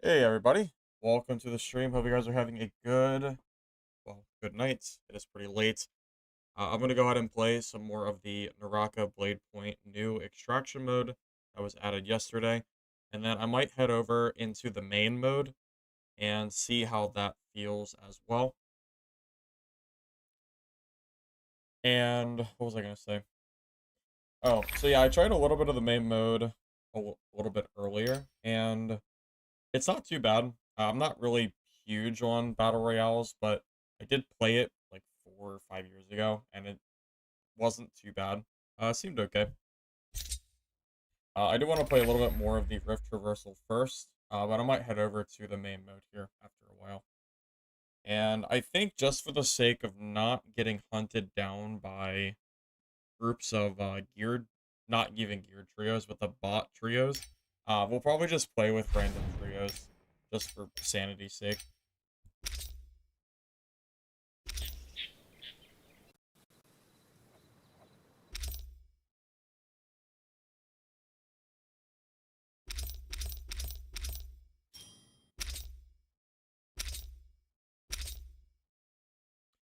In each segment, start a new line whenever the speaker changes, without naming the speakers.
Hey everybody, welcome to the stream. Hope you guys are having a good night. It is pretty late. I'm gonna go ahead and play some more of the Naraka Bladepoint new extraction mode that was added yesterday, and then I might head over into the main mode and see how that feels as well. And what was I gonna say? Oh, so yeah, I tried a little bit of the main mode a little bit earlier, and it's not too bad. I'm not really huge on battle royales, but I did play it like 4 or 5 years ago, and it wasn't too bad. It seemed okay. I do want to play a little bit more of the Rift Traversal first, but I might head over to the main mode here after a while. And I think just for the sake of not getting hunted down by groups of not even geared trios, but the bot trios, we'll probably just play with random trios just for sanity's sake.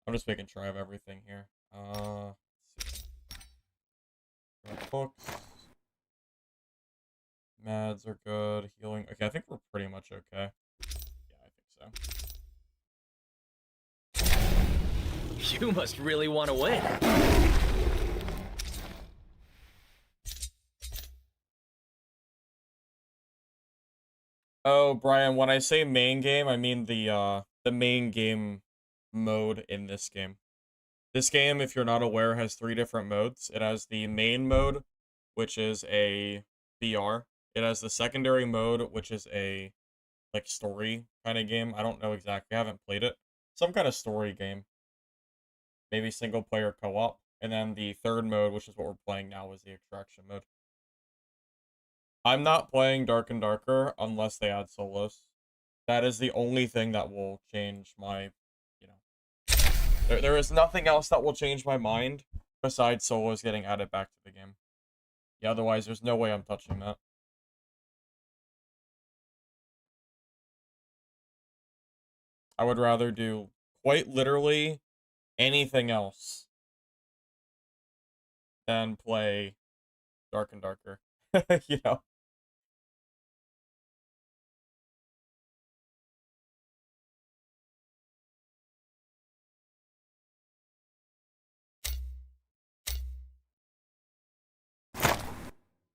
I'm just making sure I have everything here. Let's see. Books. Meds are good. Healing. Okay, I think we're pretty much okay. Yeah, I think
so. You must really want to win.
Oh, Brian, when I say main game, I mean the main game mode in this game. This game, if you're not aware, has 3 different modes. It has the main mode, which is a VR. It has the secondary mode, which is a like story kind of game. I don't know exactly. I haven't played it. Some kind of story game. Maybe single player co-op. And then the third mode, which is what we're playing now, is the extraction mode. I'm not playing Dark and Darker unless they add solos. That is the only thing that will change my, there is nothing else that will change my mind besides solos getting added back to the game. Yeah, otherwise there's no way I'm touching that. I would rather do quite literally anything else than play Dark and Darker. You know?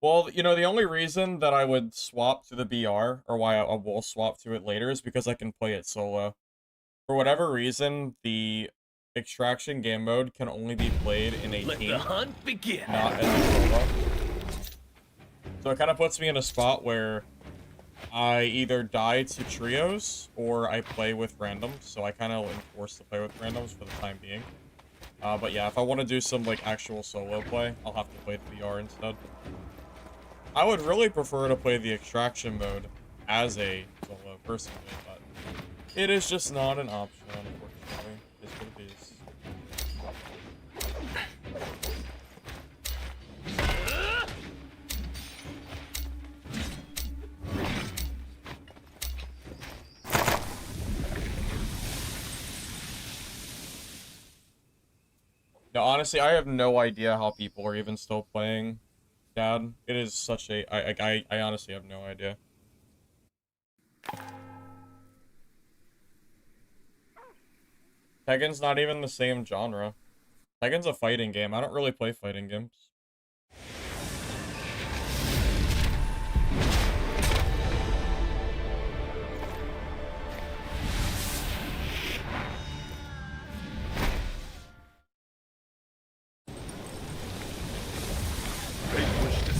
Well, the only reason that I would swap to the BR, or why I will swap to it later, is because I can play it solo. For whatever reason, the extraction game mode can only be played in a team.
Let the hunt begin.
Not as a solo. So it kind of puts me in a spot where I either die to trios, or I play with randoms, so I kind of am forced to play with randoms for the time being. But yeah, if I want to do some, like, actual solo play, I'll have to play the VR instead. I would really prefer to play the extraction mode as a solo, personally, but it is just not an option, unfortunately. It's what it is. No, honestly, I have no idea how people are even still playing Dad. It is such a... I honestly have no idea. Tekken's not even the same genre. Tekken's a fighting game. I don't really play fighting games.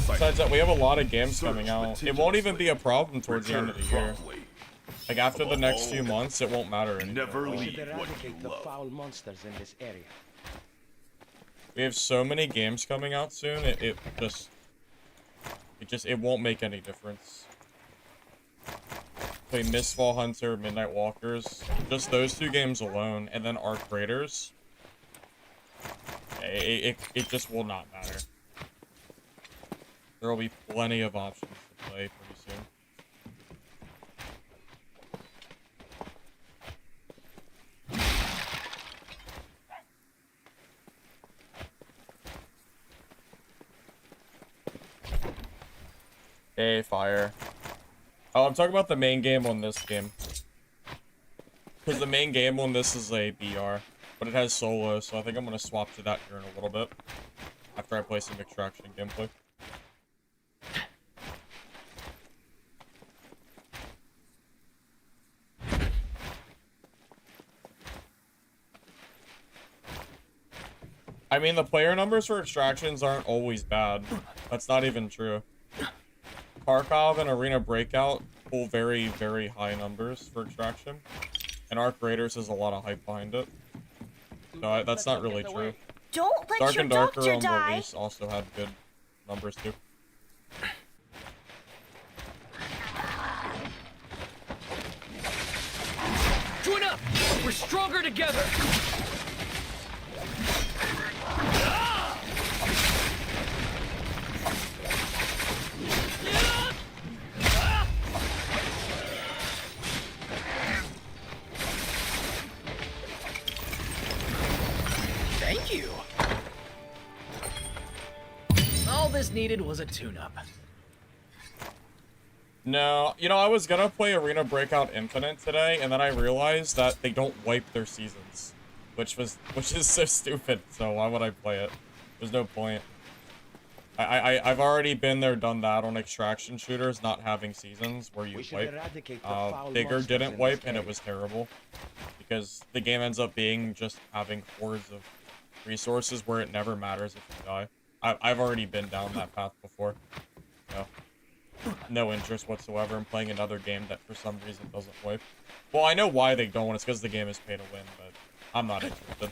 Besides that, we have a lot of games coming out. It won't even be a problem towards the end of the year. Like, after the next few months, it won't matter anymore.
Never leave what you love. Foul monsters in this area.
We have so many games coming out soon, it won't make any difference. Play Mistfall Hunter, Midnight Walkers. Just those 2 games alone, and then Arc Raiders. It just will not matter. There will be plenty of options to play pretty soon. Hey, fire. Oh, I'm talking about the main game on this game. Because the main game on this is a BR, but it has solo, so I think I'm going to swap to that here in a little bit. After I play some extraction gameplay. I mean, the player numbers for extractions aren't always bad. That's not even true. Kharkov and Arena Breakout pull very, very high numbers for extraction. And Arc Raiders has a lot of hype behind it. So that's not really true.
Don't let
Dark
your
and Darker
doctor
on
die.
release also had good numbers too.
Join up! We're stronger together! Thank you! All this needed was a tune-up.
No, you know, I was gonna play Arena Breakout Infinite today, and then I realized that they don't wipe their seasons. Which is so stupid, so why would I play it? There's no point. I've already been there, done that on extraction shooters, not having seasons where you wipe. Bigger didn't wipe, and it was terrible. Because the game ends up being just having hordes of resources where it never matters if you die. I've already been down that path before. So, no interest whatsoever in playing another game that for some reason doesn't wipe. Well, I know why they don't, it's because the game is pay to win, but I'm not interested.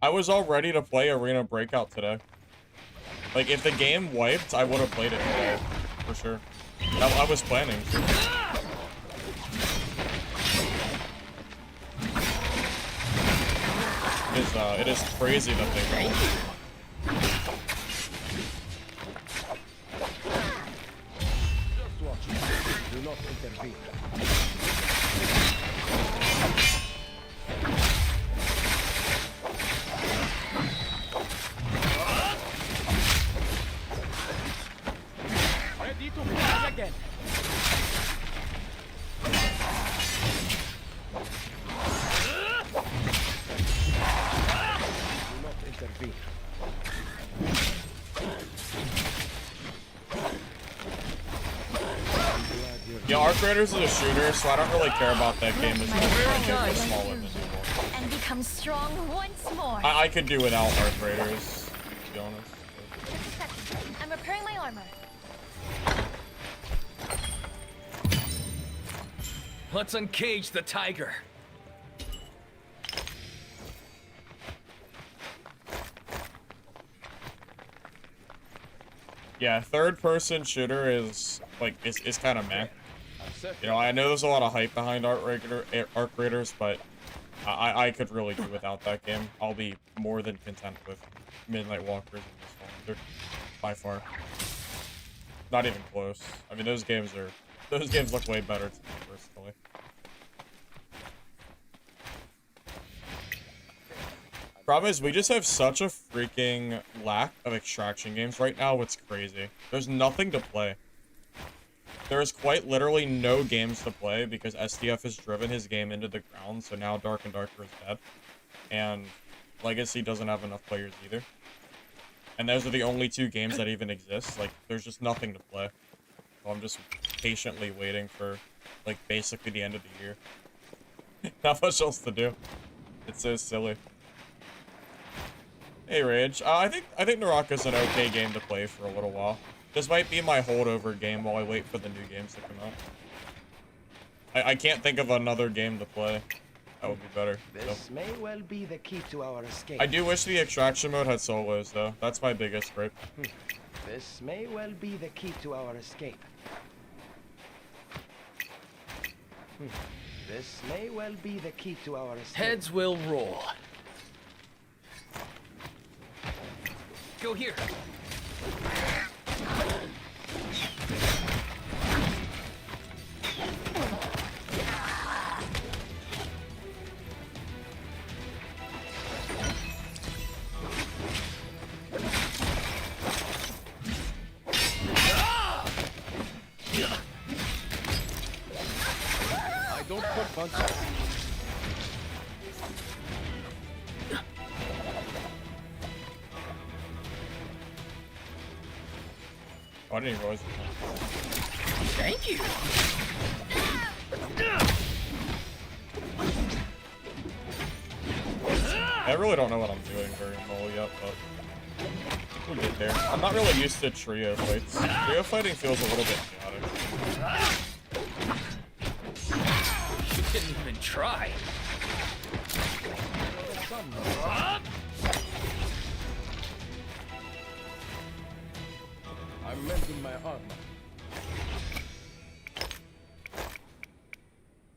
I was all ready to play Arena Breakout today. Like, if the game wiped, I would have played it today, for sure. I was planning to. It is crazy that they don't.
Just watch it. Do not intervene. Ready to fly again. Do not intervene.
Yeah, Arc Raiders is a shooter, so I don't really care about that game as much as I do for smaller than Duel.
And become strong once more.
I could do without Arc Raiders, to be honest.
Just a second. I'm repairing my armor.
Let's uncage the tiger.
Yeah, third-person shooter is, like, is kind of meh. You know, I know there's a lot of hype behind Arc Raiders, but I could really do without that game. I'll be more than content with Midnight Walkers and this one. They're by far not even close. I mean, those games look way better to me personally. Problem is, we just have such a freaking lack of extraction games right now, it's crazy. There's nothing to play. There's quite literally no games to play because SDF has driven his game into the ground, so now Dark and Darker is dead. And Legacy doesn't have enough players either. And those are the only two games that even exist. Like, there's just nothing to play. So I'm just patiently waiting for, like, basically the end of the year. Not much else to do. It's so silly. Hey, Rage. I think Naraka's an okay game to play for a little while. This might be my holdover game while I wait for the new games to come out. I can't think of another game to play. That would be better.
This may well be the key to our escape.
I do wish the extraction mode had solos, though. That's my biggest gripe.
This may well be the key to our escape. This may well be the key to our escape.
Heads will roll. Go here.
Don't put punches.
Oh, I didn't even realize.
Thank you.
I really don't know what I'm doing very well yet, but we'll get there. I'm not really used to trio fights. Trio fighting feels a little bit chaotic.
You didn't even try.
I'm mending my armor.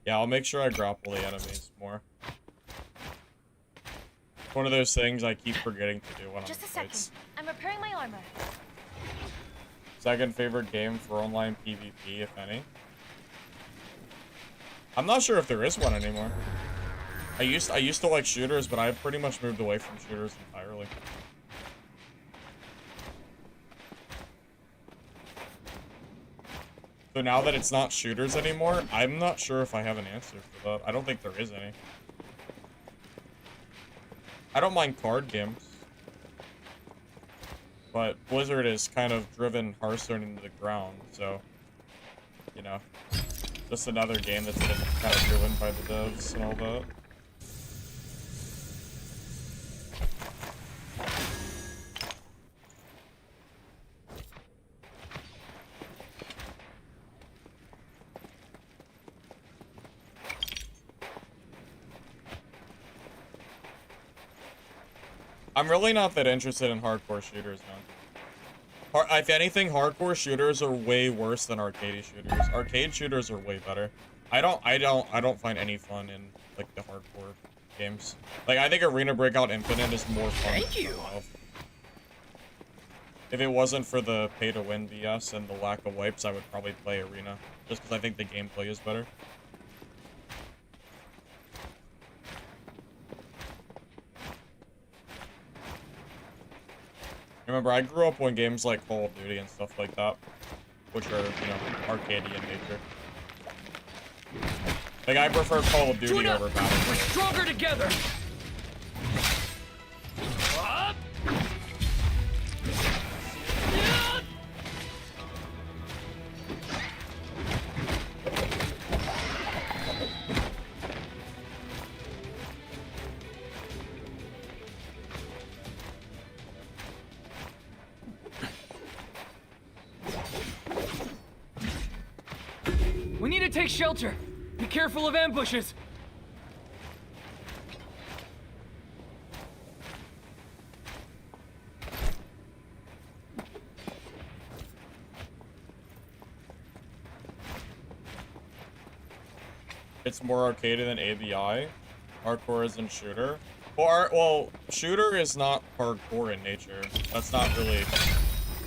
Yeah, I'll make sure I grapple the enemies more. One of those things I keep forgetting to do when I'm in
Just a
fights.
second. I'm repairing my armor.
Second favorite game for online PvP, if any. I'm not sure if there is one anymore. I used to like shooters, but I've pretty much moved away from shooters entirely. So now that it's not shooters anymore, I'm not sure if I have an answer for that. I don't think there is any. I don't mind card games. But Blizzard has kind of driven Hearthstone into the ground, so, you know, just another game that's been kind of driven by the devs and all that. I'm really not that interested in hardcore shooters, man. If anything, hardcore shooters are way worse than arcade shooters. Arcade shooters are way better. I don't find any fun in like the hardcore games. Like I think Arena Breakout Infinite is more fun.
Thank you.
If it wasn't for the pay-to-win BS and the lack of wipes, I would probably play Arena, just because I think the gameplay is better. Remember, I grew up when games like Call of Duty and stuff like that, which are, you know, arcadey in nature. Like, I prefer Call of Duty over
We're
Battlefield.
stronger together. Up. We need to take shelter. Be careful of ambushes.
It's more arcadey than ABI. Hardcore isn't shooter. Well, shooter is not hardcore in nature. That's not really...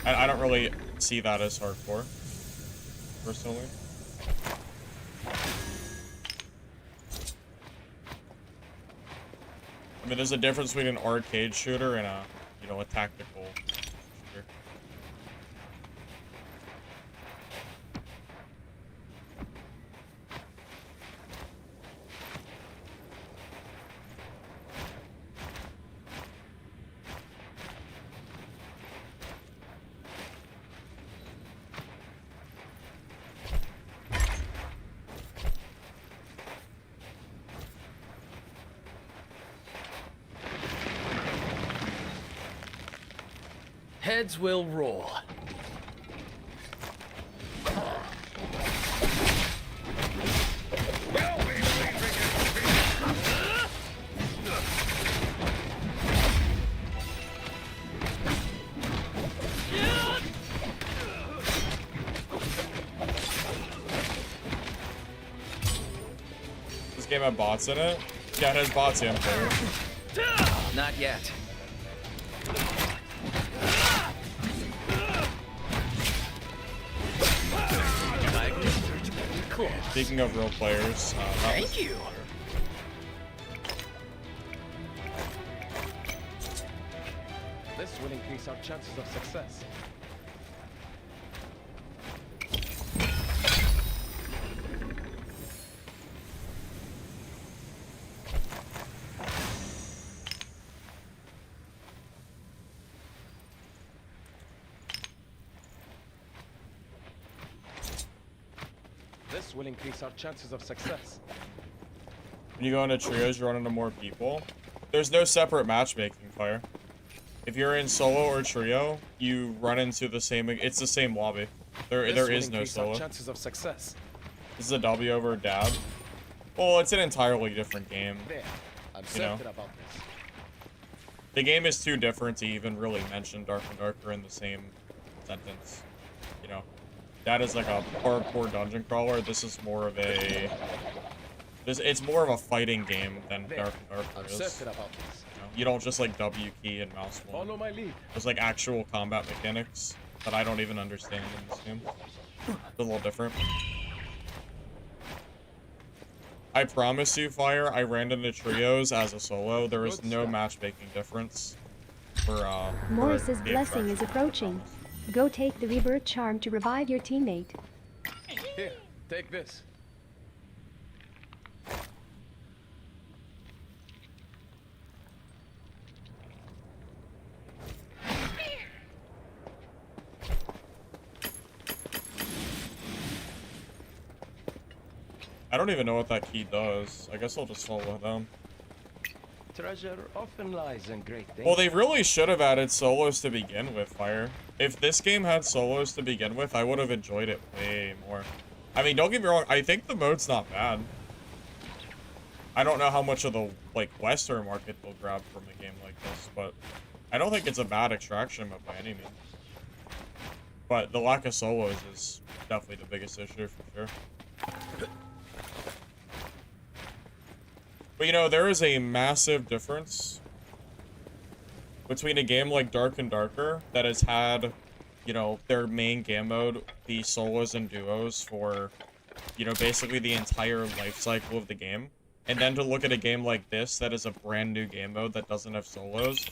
I don't really see that as hardcore, personally. I mean, there's a difference between an arcade shooter and a, you know, a tactical shooter.
Heads will roll.
This game have bots in it? Yeah, it has bots in there.
Not yet. Cool.
Speaking of real players,
Thank you.
This will increase our chances of success. will increase our chances of success.
When you go into trios, you run into more people. There's no separate matchmaking, Fire. If you're in solo or trio, you run into the same. It's the same lobby. There is no solo.
Chances of success.
This is a W over dad. Well, it's an entirely different game.
There. I'm
You know.
certain about this.
The game is too different to even really mention Dark and Darker in the same sentence. You know, that is like a hardcore dungeon crawler. This is more of a. It's more of a fighting game than
There.
Dark and Darker
I'm
is.
certain about this.
You don't just like W key and mouse one.
Follow my lead.
There's like actual combat mechanics that I don't even understand in this game. It's a little different. I promise you, Fire, I ran into trios as a solo. There is no matchmaking difference for
Morris's
game
blessing is
structure.
approaching. Go take the rebirth charm to revive your teammate.
Here, take this.
I don't even know what that key does. I guess I'll just follow them.
Treasure often lies in great danger.
Well, they really should have added solos to begin with, Fire. If this game had solos to begin with, I would have enjoyed it way more. I mean, don't get me wrong, I think the mode's not bad. I don't know how much of the, like, Western market they'll grab from a game like this, but I don't think it's a bad extraction mode by any means. But the lack of solos is definitely the biggest issue, for sure. But, you know, there is a massive difference between a game like Dark and Darker that has had, you know, their main game mode be solos and duos for, you know, basically the entire life cycle of the game. And then to look at a game like this that is a brand new game mode that doesn't have solos.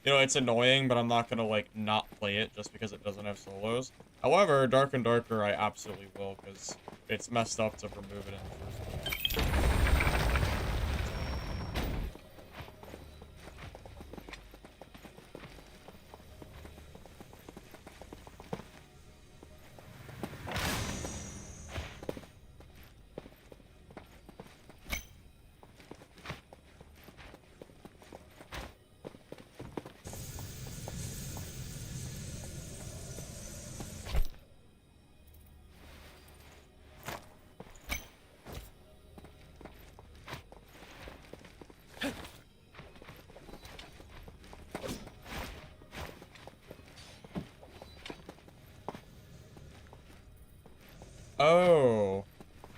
You know, it's annoying, but I'm not gonna, like, not play it just because it doesn't have solos. However, Dark and Darker, I absolutely will, because it's messed up to remove it in the first place. Oh,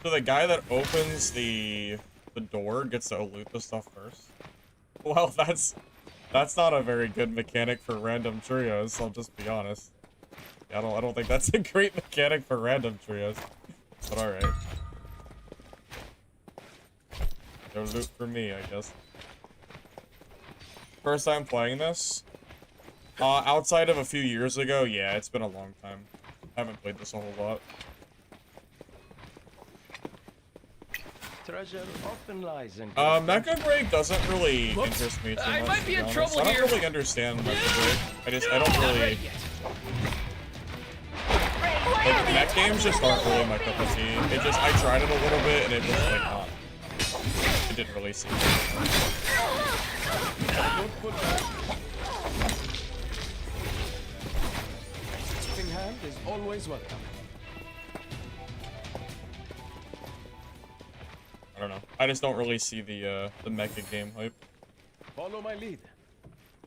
so the guy that opens the door gets to loot the stuff first? Well, that's not a very good mechanic for random trios, I'll just be honest. I don't think that's a great mechanic for random trios. But alright. No loot for me, I guess. First time playing this? Outside of a few years ago, yeah, it's been a long time. I haven't played this a whole lot.
Treasure often lies in
Mecha Break doesn't really
Whoops.
interest me too
I
much,
might
to
be in
honest.
trouble
I don't
here.
really understand Mecha Break. I don't
Not
really...
ready yet.
Like, mech games just aren't really my cup of tea. It just... I tried it a little bit, and it was, like, not... It didn't really seem...
helping hand is always welcome.
I don't know. I just don't really see the mecha game hype.
Follow my lead.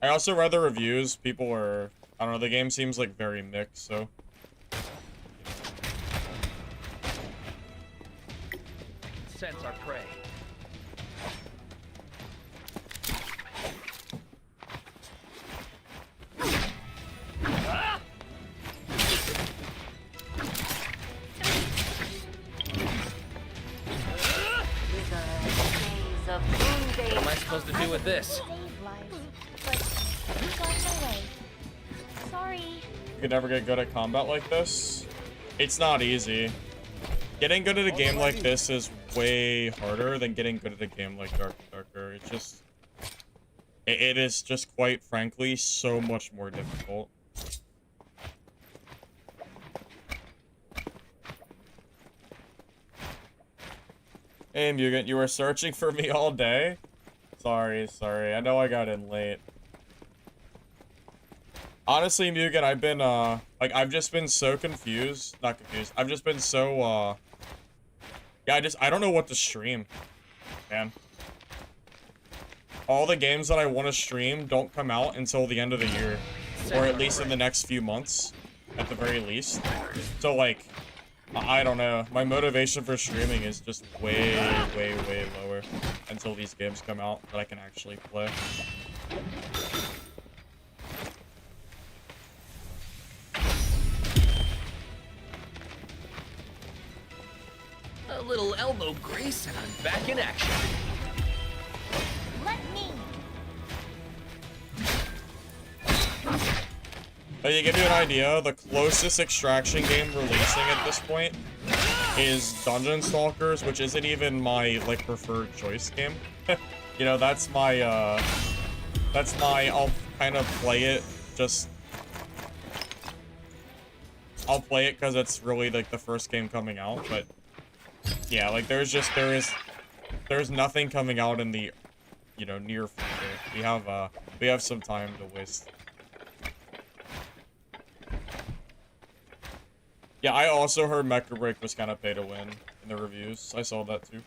I also read the reviews. People are... I don't know, the game seems, like, very mixed, so...
Sense our prey. What am I supposed to do with this?
Save lives, but you got in my way. Sorry.
You could never get good at combat like this. It's not easy. Getting good at a game like this is way harder than getting good at a game like Dark and Darker. It's just... It is just, quite frankly, so much more difficult. Hey, Mugen, you were searching for me all day? Sorry. I know I got in late. Honestly, Mugen, I've been, like, I've just been so confused. Not confused. I've just been so, yeah, I don't know what to stream, man. All the games that I want to stream don't come out until the end of the year. Or at least in the next few months, at the very least. So, like, I don't know. My motivation for streaming is just way lower until these games come out that I can actually play.
A little elbow grease and I'm back in action.
Let me.
But to give you an idea, the closest extraction game releasing at this point is Dungeon Stalkers, which isn't even my, like, preferred choice game. You know, that's my, I'll kind of play it, I'll play it because it's really, like, the first game coming out, but, yeah, like, there's nothing coming out in the, you know, near future. We have some time to waste. Yeah, I also heard Mecha Break was kind of pay to win in the reviews. I saw that too.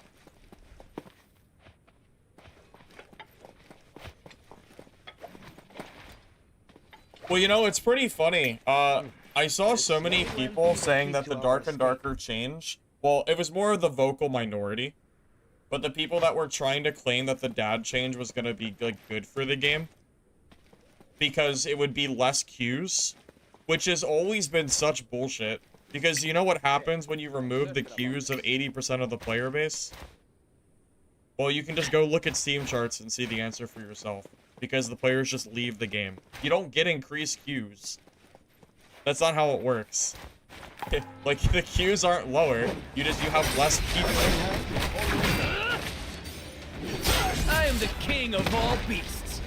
Well, you know, it's pretty funny. I saw so many people saying that the Dark and Darker change. Well, it was more of the vocal minority. But the people that were trying to claim that the dad change was going to be, like, good for the game. Because it would be less queues. Which has always been such bullshit. Because you know what happens when you remove the queues of 80% of the player base? Well, you can just go look at Steam charts and see the answer for yourself. Because the players just leave the game. You don't get increased queues. That's not how it works. Like, the queues aren't lower. You have less people.
I am the king of all beasts.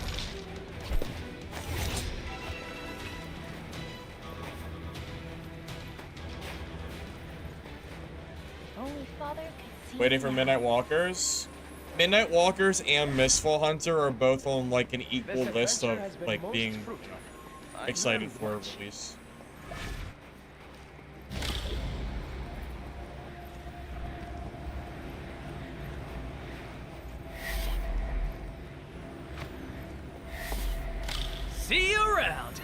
Only Father could see.
Waiting for Midnight Walkers. Midnight Walkers and Mistfall Hunter are both on, like, an equal list of, like, being excited for a release.
See you around.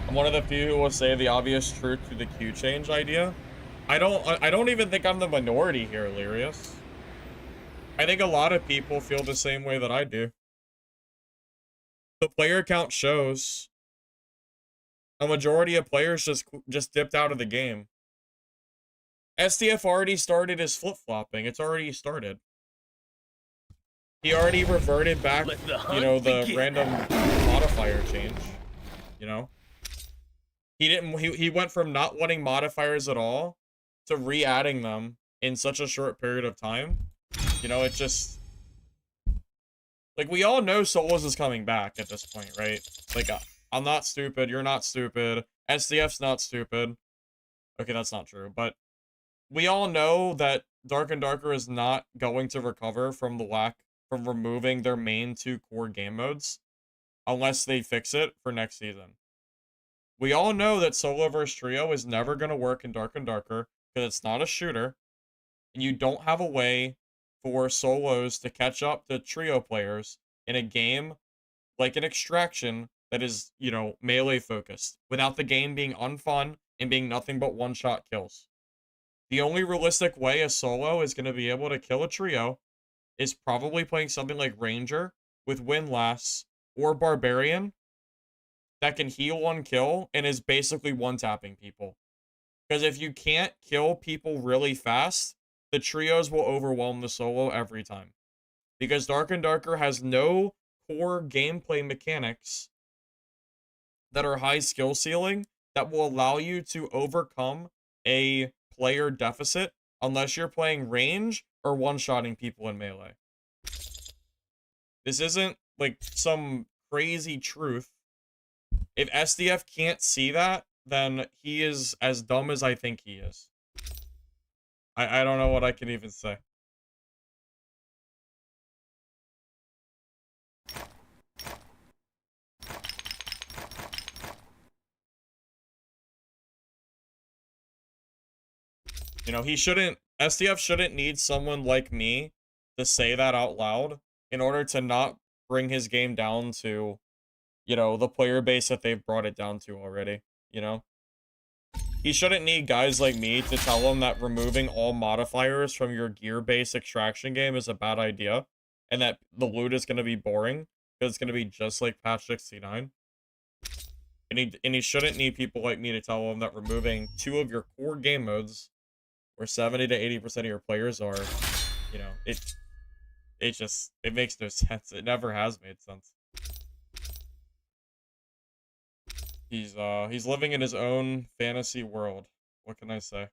I'm one of the few who will say the obvious truth to the queue change idea. I don't even think I'm the minority here, Illyrius. I think a lot of people feel the same way that I do. The player count shows a majority of players just dipped out of the game. SDF already started his flip-flopping. It's already started. He already reverted back, you know, the random modifier change, you know? He went from not wanting modifiers at all to re-adding them in such a short period of time. You know, it just... Like, we all know Solos is coming back at this point, right? Like, I'm not stupid, you're not stupid, SDF's not stupid. Okay, that's not true, but... We all know that Dark and Darker is not going to recover from removing their main 2 core game modes unless they fix it for next season. We all know that solo versus trio is never going to work in Dark and Darker because it's not a shooter, and you don't have a way for solos to catch up to trio players in a game like an Extraction that is, you know, melee focused, without the game being unfun and being nothing but one-shot kills. The only realistic way a solo is going to be able to kill a trio is probably playing something like Ranger with Windlass or Barbarian that can heal one kill and is basically one-tapping people. Because if you can't kill people really fast, the trios will overwhelm the solo every time. Because Dark and Darker has no core gameplay mechanics that are high skill ceiling that will allow you to overcome a player deficit unless you're playing range or one-shotting people in melee. This isn't like some crazy truth. If SDF can't see that, then he is as dumb as I think he is. I don't know what I can even say. You know, SDF shouldn't need someone like me to say that out loud in order to not bring his game down to, you know, the player base that they've brought it down to already, you know? He shouldn't need guys like me to tell him that removing all modifiers from your gear-based extraction game is a bad idea, and that the loot is going to be boring, because it's going to be just like patch 69. And he shouldn't need people like me to tell him that removing 2 of your core game modes, where 70 to 80% of your players are, you know, it makes no sense. It never has made sense. He's living in his own fantasy world. What can I say?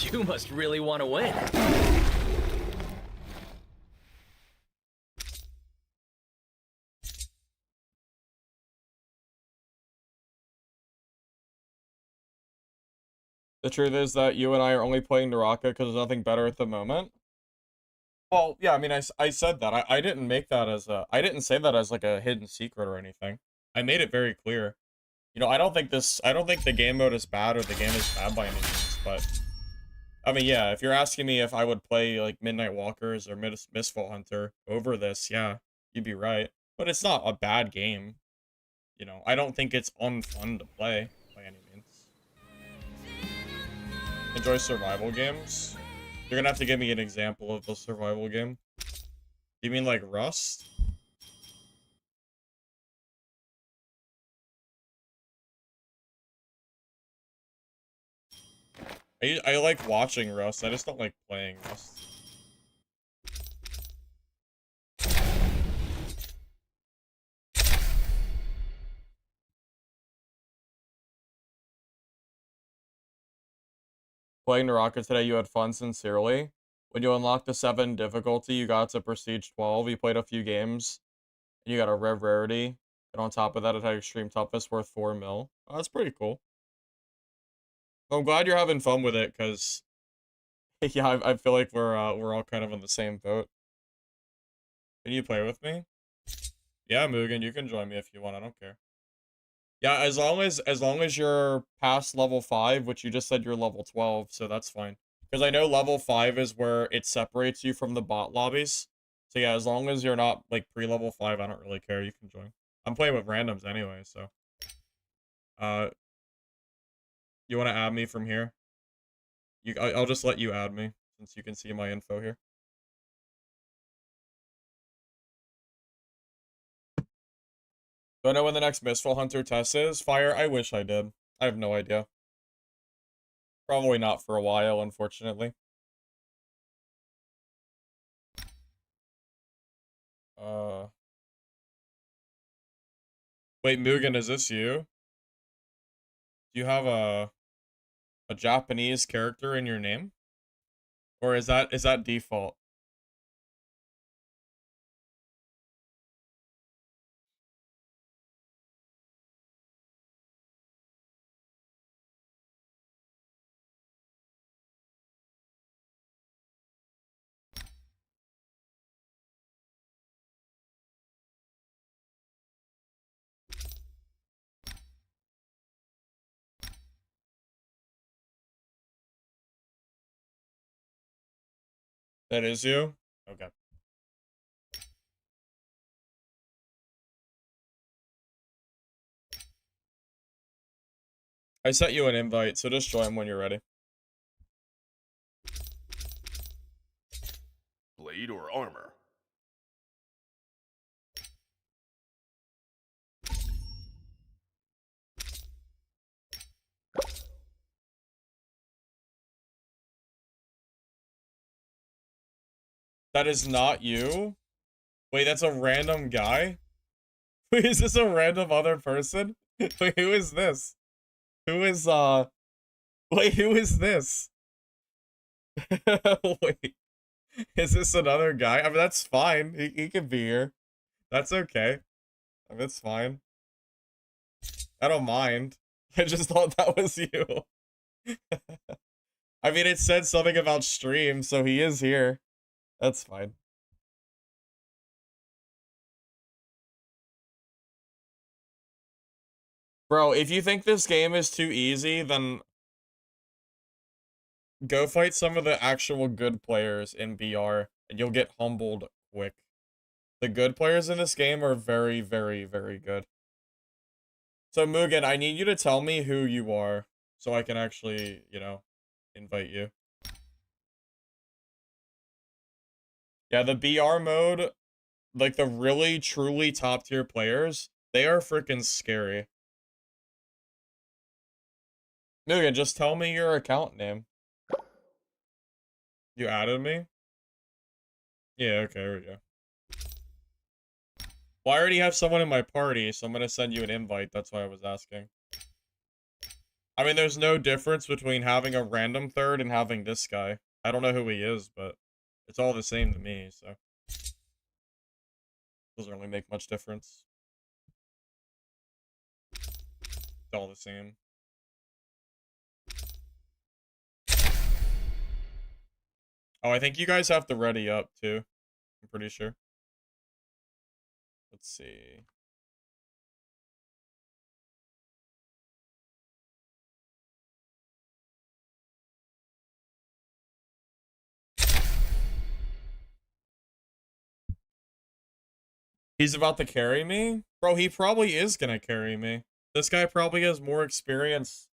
You must really want to win.
The truth is that you and I are only playing Naraka because there's nothing better at the moment. Well, yeah, I mean, I said that. I didn't make that as a... I didn't say that as, like, a hidden secret or anything. I made it very clear. You know, I don't think the game mode is bad or the game is bad by any means, but... I mean, yeah, if you're asking me if I would play, like, Midnight Walkers or Mistfall Hunter over this, yeah, you'd be right. But it's not a bad game. You know, I don't think it's unfun to play by any means. Enjoy survival games? You're gonna have to give me an example of the survival game. Do you mean like Rust? I like watching Rust, I just don't like playing Rust. Playing Naraka today, you had fun sincerely. When you unlocked the 7 difficulty, you got to Prestige 12, you played a few games, and you got a Rev Rarity. And on top of that, it had Extreme Toughness worth 4 mil. Oh, that's pretty cool. I'm glad you're having fun with it, because... yeah, I feel like we're all kind of in the same boat. Can you play with me? Yeah, Mugen, you can join me if you want, I don't care. Yeah, as long as you're past level 5, which you just said you're level 12, so that's fine. Because I know level 5 is where it separates you from the bot lobbies. So yeah, as long as you're not, like, pre-level 5, I don't really care, you can join. I'm playing with randoms anyway, so. You want to add me from here? I'll just let you add me, since you can see my info here. Do I know when the next Mistfall Hunter test is? Fire, I wish I did. I have no idea. Probably not for a while, unfortunately. Wait, Mugen, is this you? Do you have a Japanese character in your name? Or is that default? That is you? Okay. I sent you an invite, so just join when you're ready.
Blade or armor?
That is not you? Wait, that's a random guy? Wait, is this a random other person? Wait, who is this? Who is, wait, who is this? Wait, is this another guy? I mean, that's fine. He can be here. That's okay. I mean, it's fine. I don't mind. I just thought that was you. I mean, it said something about stream, so he is here. That's fine. Bro, if you think this game is too easy, then go fight some of the actual good players in BR, and you'll get humbled quick. The good players in this game are very, very, very good. So, Mugen, I need you to tell me who you are, so I can actually, you know, invite you. Yeah, the BR mode, like the really, truly top-tier players, they are freaking scary. Mugen, just tell me your account name. You added me? Yeah, okay, here we go. Well, I already have someone in my party, so I'm gonna send you an invite. That's why I was asking. I mean, there's no difference between having a random third and having this guy. I don't know who he is, but it's all the same to me, so. Doesn't really make much difference. It's all the same. Oh, I think you guys have to ready up, too. I'm pretty sure. Let's see. He's about to carry me? Bro, he probably is gonna carry me. This guy probably has more experience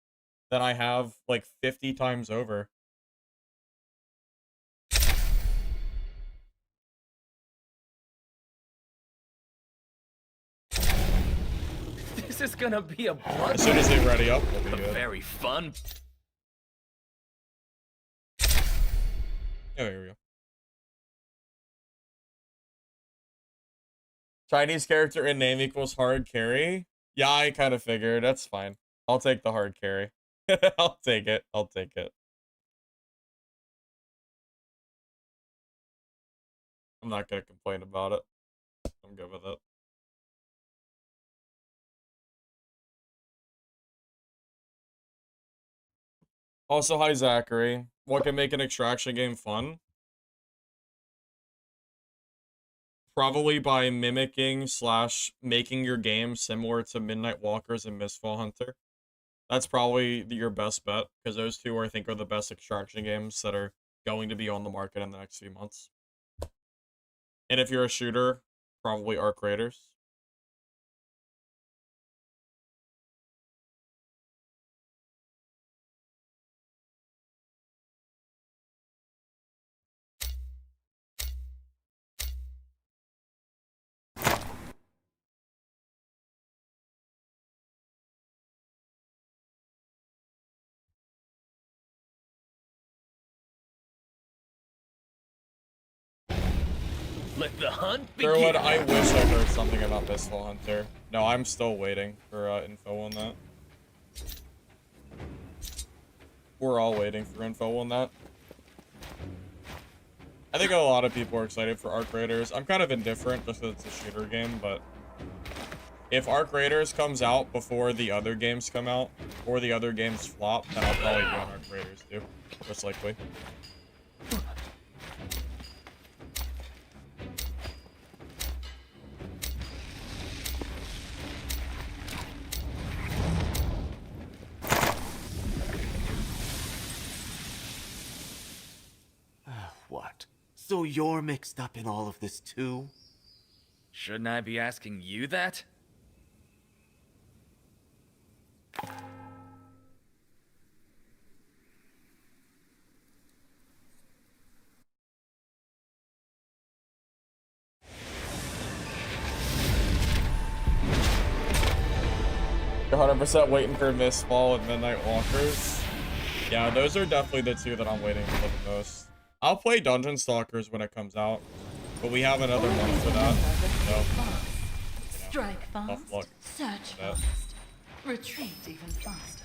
than I have, like, 50 times over.
This is gonna be a
As soon as they ready up, we'll be
a
good.
very fun.
Oh, here we go. Chinese character in name equals hard carry? Yeah, I kind of figured. That's fine. I'll take the hard carry. I'll take it. I'll take it. I'm not gonna complain about it. I'm good with it. Also, hi, Zachary. What can make an extraction game fun? Probably by mimicking / making your game similar to Midnight Walkers and Mistfall Hunter. That's probably your best bet, because those two, I think, are the best extraction games that are going to be on the market in the next few months. And if you're a shooter, probably Arc Raiders.
Let the hunt begin.
Sherwood, I wish I heard something about Mistfall Hunter. No, I'm still waiting for info on that. We're all waiting for info on that. I think a lot of people are excited for Arc Raiders. I'm kind of indifferent just because it's a shooter game, but if Arc Raiders comes out before the other games come out, or the other games flop, then I'll probably be on Arc Raiders too, most likely.
What?
So you're mixed up in all of this too?
Shouldn't I be asking you that?
You're 100% waiting for Mistfall and Midnight Walkers. Yeah, those are definitely the two that I'm waiting for the most. I'll play Dungeon Stalkers when it comes out, but we have another month for that, so,
Strike fast,
tough luck.
search
Yeah.
fast, retreat even faster.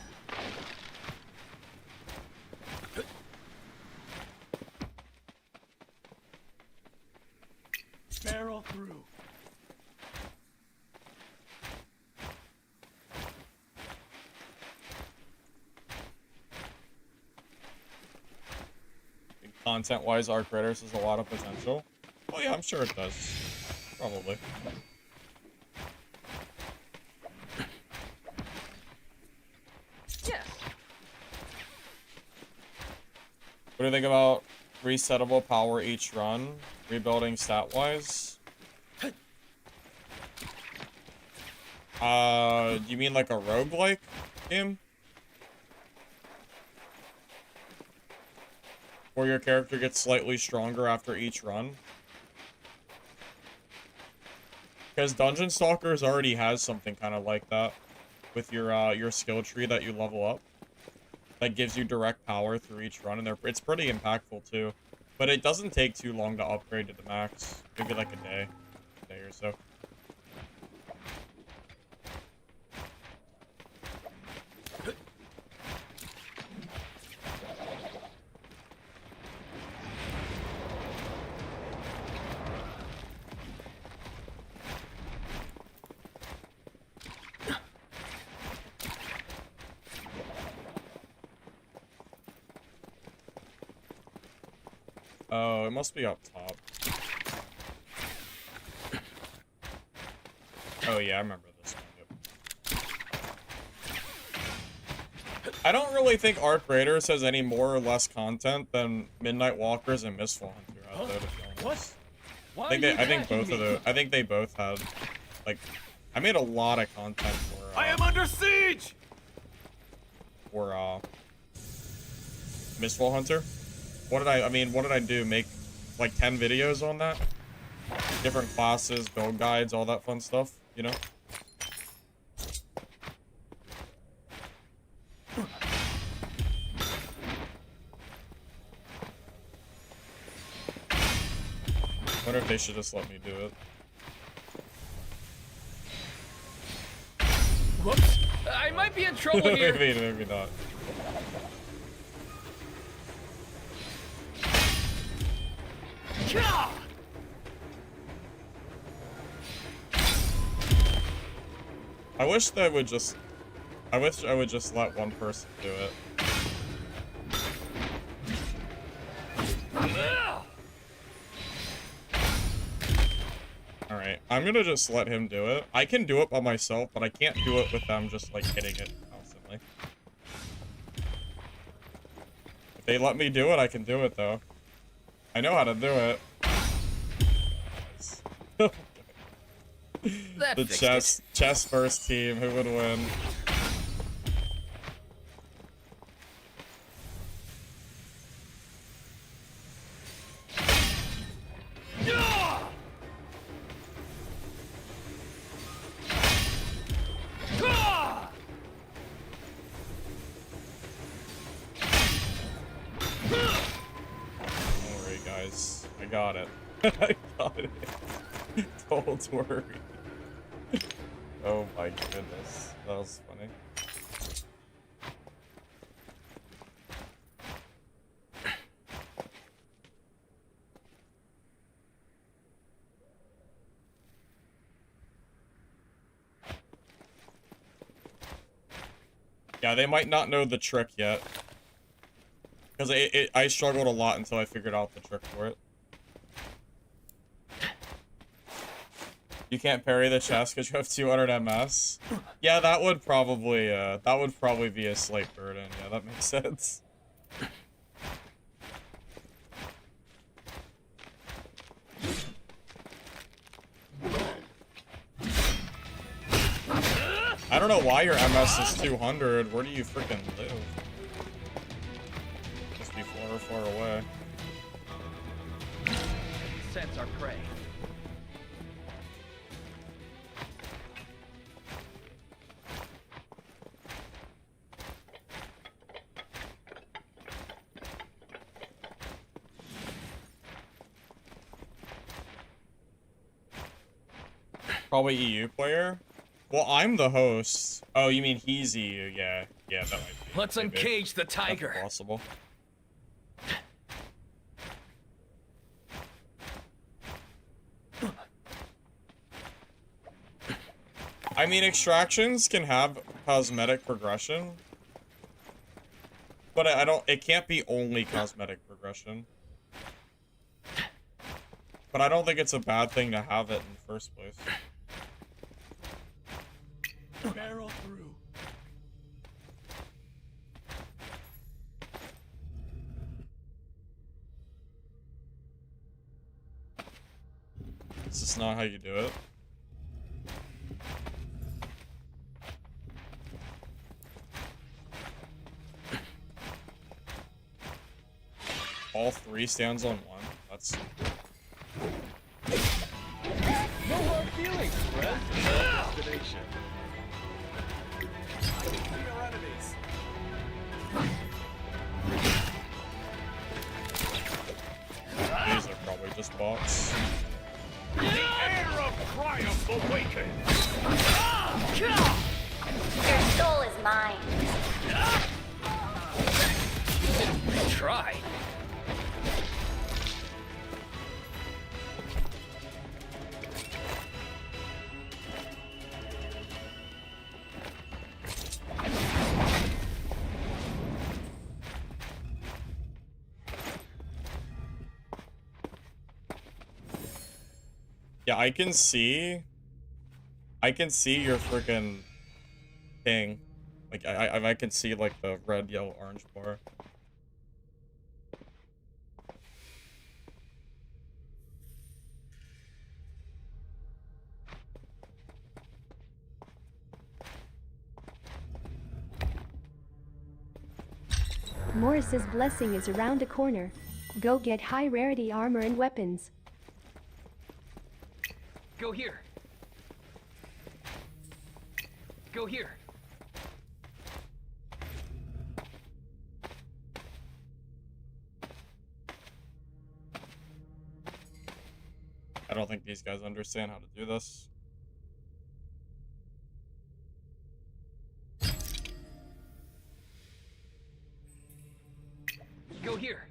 Barrel through.
Content-wise, Arc Raiders has a lot of potential. Oh yeah, I'm sure it does. Probably.
Yes.
What do you think about resettable power each run? Rebuilding stat-wise? You mean like a roguelike game? Where your character gets slightly stronger after each run? Because Dungeon Stalkers already has something kind of like that with your skill tree that you level up. That gives you direct power through each run, and it's pretty impactful too. But it doesn't take too long to upgrade to the max. Maybe like a day or so. Oh, it must be up top. Oh yeah, I remember this one. Yep. I don't really think Arc Raiders has any more or less content than Midnight Walkers and Mistfall Hunter out there, to be honest.
Why
I think both of those. I think they both had, like, I made a lot of content for.
I am under siege.
For Mistfall Hunter. What did I do? Make like 10 videos on that? Different classes, build guides, all that fun stuff, you know? Wonder if they should just let me do it.
Whoops. I might be in trouble here.
Maybe not. I wish I would just let one person do it. Alright, I'm gonna just let him do it. I can do it by myself, but I can't do it with them just like hitting it constantly. If they let me do it, I can do it though. I know how to do it. The chess first team, who would win? Don't worry, guys. I got it. I got it. Don't worry. Oh my goodness. That was funny. Yeah, they might not know the trick yet. Because I struggled a lot until I figured out the trick for it. You can't parry the chest because you have 200 MS. Yeah, that would probably be a slight burden. Yeah, that makes sense. I don't know why your MS is 200. Where do you freaking live? Must be far away.
Sense our prey.
Probably EU player. Well, I'm the host. Oh, you mean he's EU? Yeah, that might be.
Let's
maybe.
uncage the
That's
tiger.
possible. I mean, extractions can have cosmetic progression, but I don't. It can't be only cosmetic progression. But I don't think it's a bad thing to have it in the first place.
Barrel through.
This is not how you do it. All three stands on one. That's...
No hard feelings, friend. Destination. Your enemies.
These are probably just bots.
The air of triumph awakens.
Your soul is mine.
Try.
Yeah, I can see your freaking thing. Like I can see like the red, yellow, orange bar.
Morris's blessing is around the corner. Go get high rarity armor and weapons.
Go here. Go here.
I don't think these guys understand how to do this.
Go here.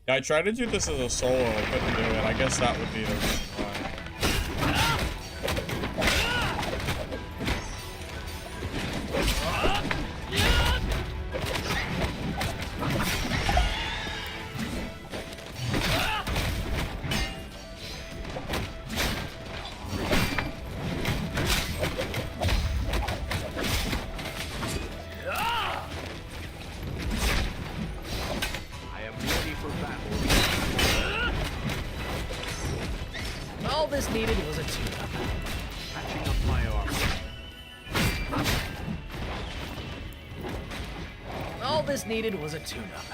Yeah, I tried to do this as a solo, I couldn't do it. I guess that would be the reason why.
I am ready for battle.
All this needed was a tune-up.
Patching up my armor.
All this needed was a tune-up.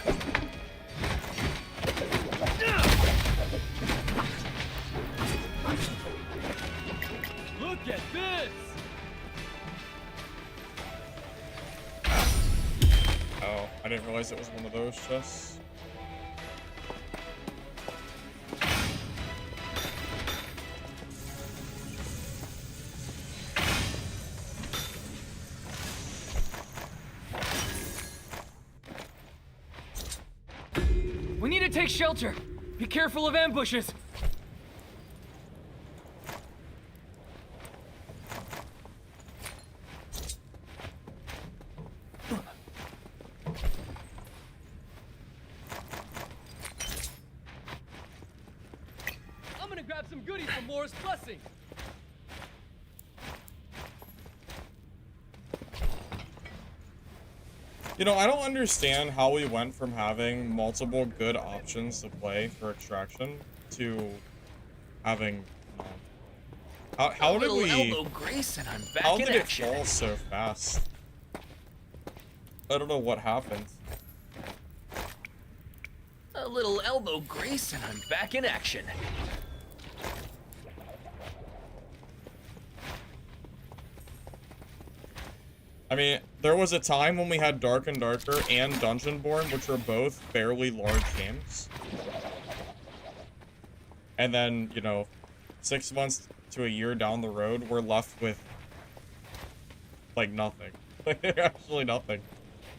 Look at this!
Oh, I didn't realize it was one of those chests.
We need to take shelter. Be careful of ambushes. I'm gonna grab some goodies from Moore's blessing.
You know, I don't understand how we went from having multiple good options to play for extraction to having none. How did we...
Elbow grace and I'm back
How
in
did it
action.
fall so fast? I don't know what happened.
A little elbow grace and I'm back in action.
I mean, there was a time when we had Dark and Darker and Dungeonborn, which were both fairly large games. And then, you know, 6 months to a year down the road, we're left with, like, nothing. Actually nothing.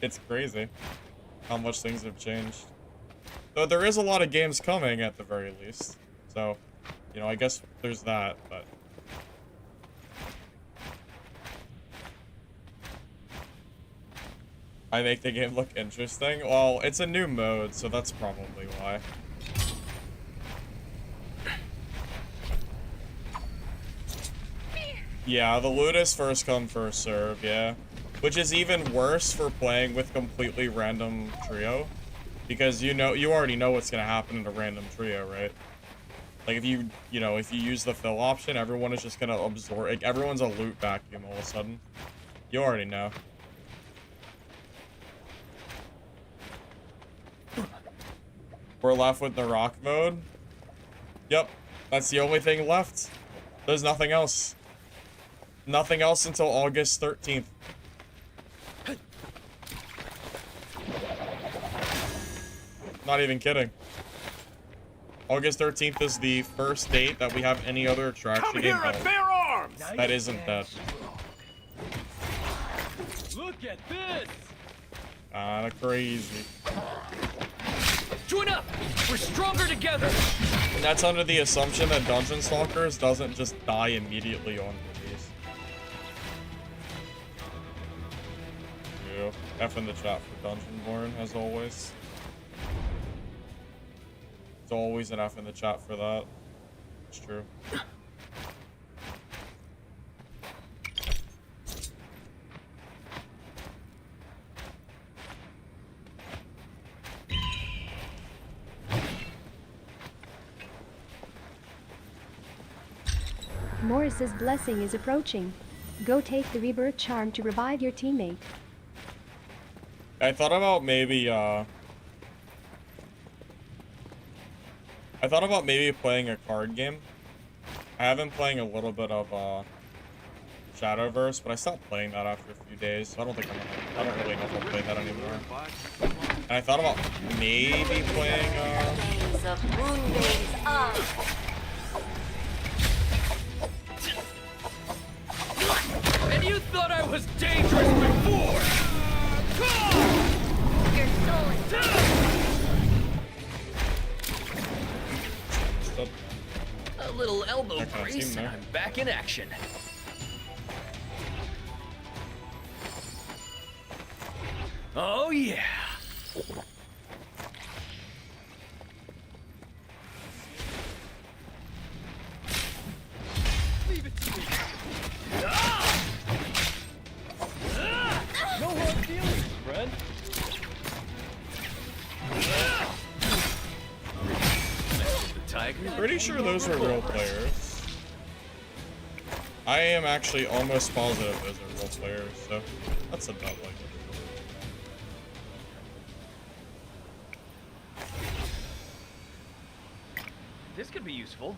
It's crazy how much things have changed. Though there is a lot of games coming, at the very least. So, you know, I guess there's that, but... I make the game look interesting? Well, it's a new mode, so that's probably why. Yeah, the loot is first come, first serve, yeah. Which is even worse for playing with completely random trio. Because you already know what's gonna happen in a random trio, right? Like if you use the fill option, everyone is just gonna absorb, like everyone's a loot vacuum all of a sudden. You already know. We're left with Naraka mode. Yep, that's the only thing left. There's nothing else. Nothing else until August 13th. Not even kidding. August 13th is the first date that we have any other attraction game held that isn't dead.
Look at this!
Kinda crazy.
Join up! We're stronger together!
And that's under the assumption that Dungeon Stalkers doesn't just die immediately on release. F in the chat for Dungeonborn, as always. It's always an F in the chat for that. It's true.
Morris's blessing is approaching. Go take the rebirth charm to revive your teammate.
I thought about maybe, playing a card game. I have been playing a little bit of, Shadowverse, but I stopped playing that after a few days, so I don't really know if I'll play that anymore. And I thought about maybe playing,
Days of moondays are.
And you thought I was dangerous before!
Your soul is
A little elbow
That kinda
grace
seemed
and
there.
I'm back in action. Oh yeah!
Leave it to me! No hard feelings, friend!
The tiger?
pretty sure those are real players. I am actually almost positive those are real players, so that's about like it.
This could be useful.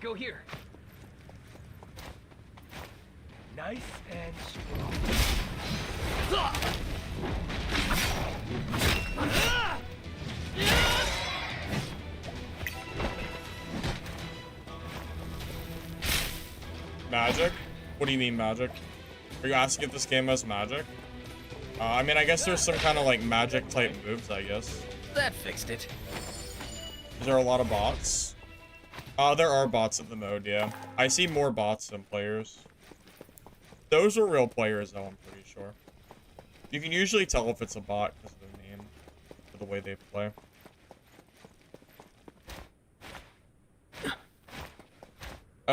Go here.
Nice and strong.
Magic? What do you mean magic? Are you asking if this game has magic? I mean, I guess there's some kind of like magic type moves, I guess.
That fixed it.
Is there a lot of bots? There are bots in the mode, yeah. I see more bots than players. Those are real players, though, I'm pretty sure. You can usually tell if it's a bot because of their name, or the way they play.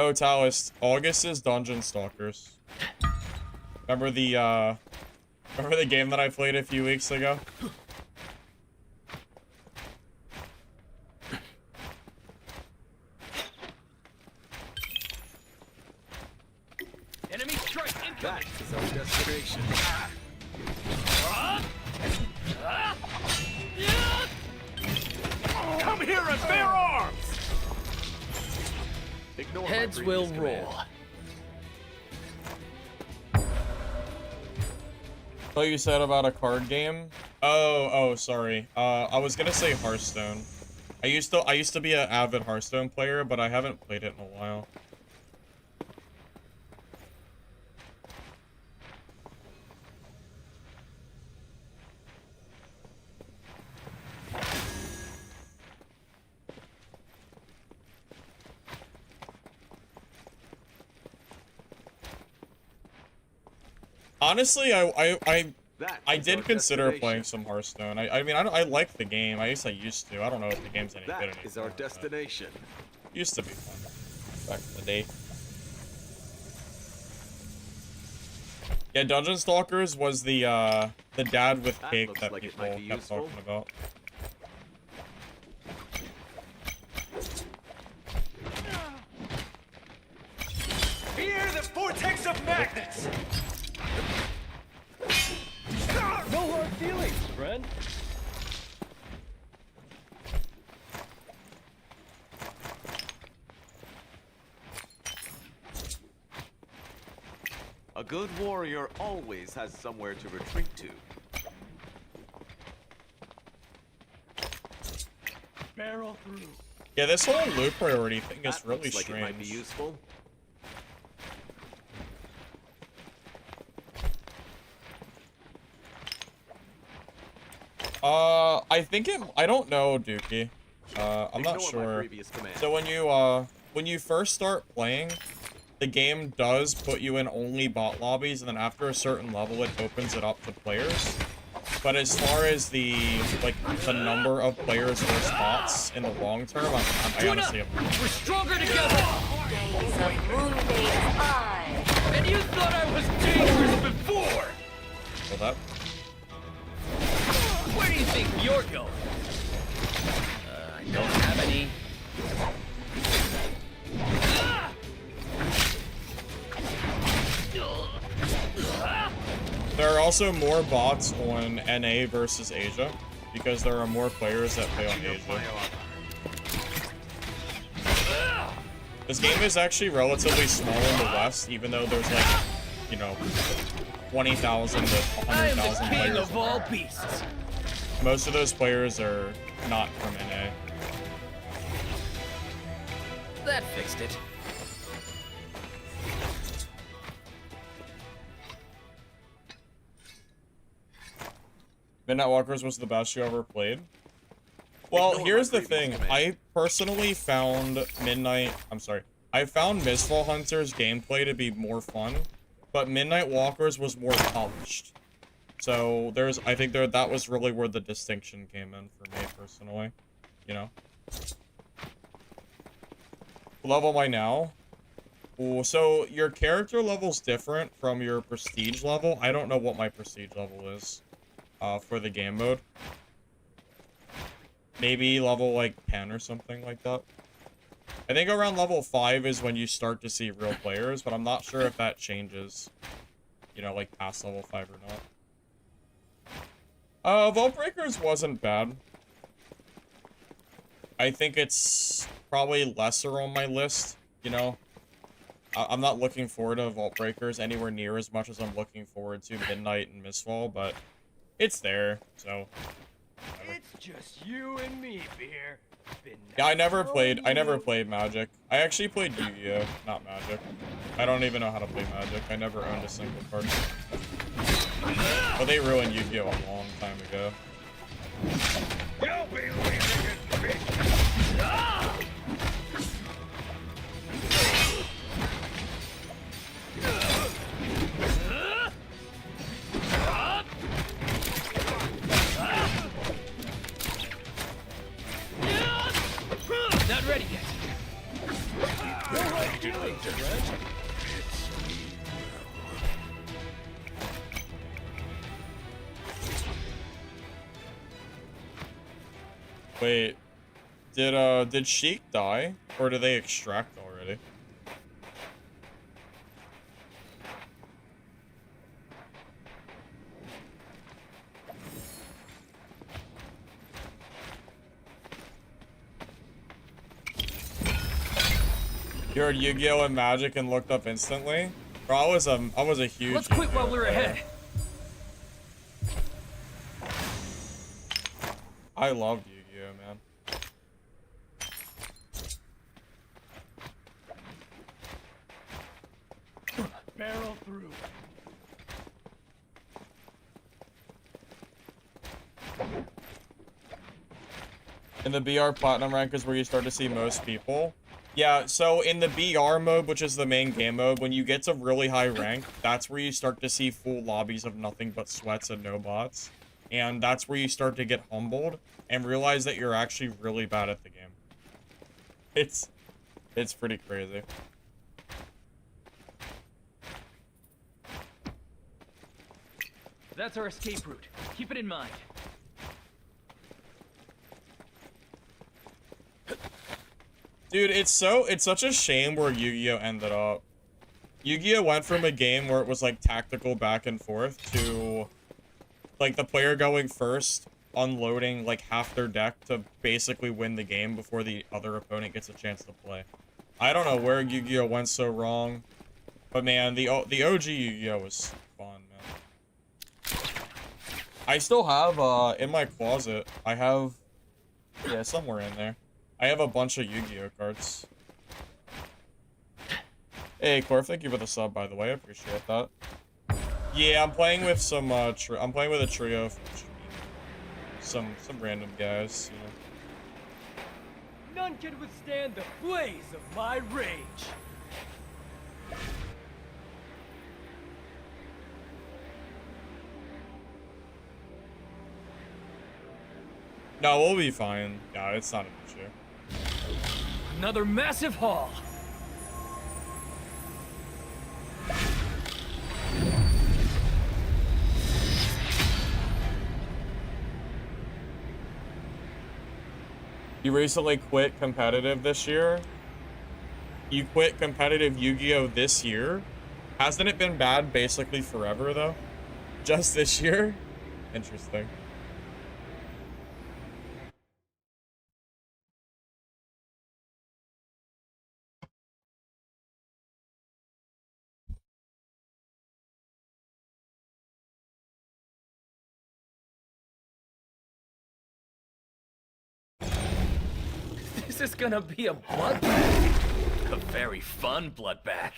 Oh, Taoist. August is Dungeon Stalkers. Remember the game that I played a few weeks ago?
Enemy strike
That
incoming.
is our destination.
Come here and bear arms.
Ignore my
Heads will
previous command.
roll.
What you said about a card game? Oh, sorry. I was gonna say Hearthstone. I used to be an avid Hearthstone player, but I haven't played it in a while. Honestly,
That
I
is
did
our
consider
destination.
playing some Hearthstone. I mean, I like the game. I used to. I don't know if the game's any good
That
anymore.
is our
but
destination.
Used to be fun back in the day. Yeah, Dungeon Stalkers was the dad with
That
cake
looks
that
like it
people
might be
kept
useful.
talking about.
Fear the vortex of magnets.
No hard feelings, friend. A good warrior always has somewhere to retreat to.
Barrel through.
Yeah, this whole loot priority thing is
That
really
looks like
strange.
it might be useful.
I think it. I don't know, Dookie. I'm not
Ignore my
sure.
previous command.
So when you first start playing, the game does put you in only bot lobbies, and then after a certain level, it opens it up to players. But as far as the number of players versus bots in the long term, I honestly have.
We're stronger together.
Days of Moonbane's Eye.
And you thought I was dangerous before.
Well, that.
Where do you think you're going? I don't have any.
There are also more bots on NA versus Asia, because there are more players that play on Asia. This game is actually relatively small in the West, even though there's like, you know, 20,000 to
I am the
100,000
king
players.
of all beasts.
Most of those players are not from NA.
That fixed it.
Midnight Walkers was the best you ever played. Well,
Ignore
here's
my
the
previous
thing.
command.
I personally found I found Mistfall Hunter's gameplay to be more fun, but Midnight Walkers was more polished. So I think that was really where the distinction came in for me personally, you know. Level by now. Ooh, so your character level's different from your prestige level. I don't know what my prestige level is for the game mode. Maybe level like 10 or something like that. I think around level 5 is when you start to see real players, but I'm not sure if that changes, you know, like past level 5 or not. Vault Breakers wasn't bad. I think it's probably lesser on my list, you know. I'm not looking forward to Vault Breakers anywhere near as much as I'm looking forward to Midnight and Mistfall, but it's there, so.
It's just you and me, Beer.
Yeah, I never played Magic. I actually played Yu-Gi-Oh, not Magic. I don't even know how to play Magic. I never owned a single card. But they ruined Yu-Gi-Oh a long time ago.
You'll be leaving it, bitch. Ah! Not ready yet.
doing, friend?
Wait, did Sheik die, or did they extract already? You heard Yu-Gi-Oh! And Magic and looked up instantly? Bro, I was a huge
Let's quit while we're
Yu-Gi-Oh!
ahead.
I loved Yu-Gi-Oh, man.
Barrel through.
In the BR Platinum rank is where you start to see most people. Yeah, so in the BR mode, which is the main game mode, when you get to really high rank, that's where you start to see full lobbies of nothing but sweats and no bots. And that's where you start to get humbled and realize that you're actually really bad at the game. It's pretty crazy.
That's our escape route. Keep it in mind.
Dude, it's such a shame where Yu-Gi-Oh! Ended up. Yu-Gi-Oh! Went from a game where it was like tactical back and forth to like the player going first, unloading like half their deck to basically win the game before the other opponent gets a chance to play. I don't know where Yu-Gi-Oh! Went so wrong, but man, the OG Yu-Gi-Oh! Was fun, man. I still have in my closet, I have, yeah, somewhere in there, I have a bunch of Yu-Gi-Oh! Cards. Hey, Corf, thank you for the sub, by the way. I appreciate that. Yeah, I'm playing with some, I'm playing with a trio from some random guys, you know.
None can withstand the blaze of my rage.
No, we'll be fine. Yeah, it's not an issue.
Another massive haul.
You recently quit competitive this year? You quit competitive Yu-Gi-Oh! This year? Hasn't it been bad basically forever, though? Just this year? Interesting.
This is gonna be a bloodbath. A very fun bloodbath.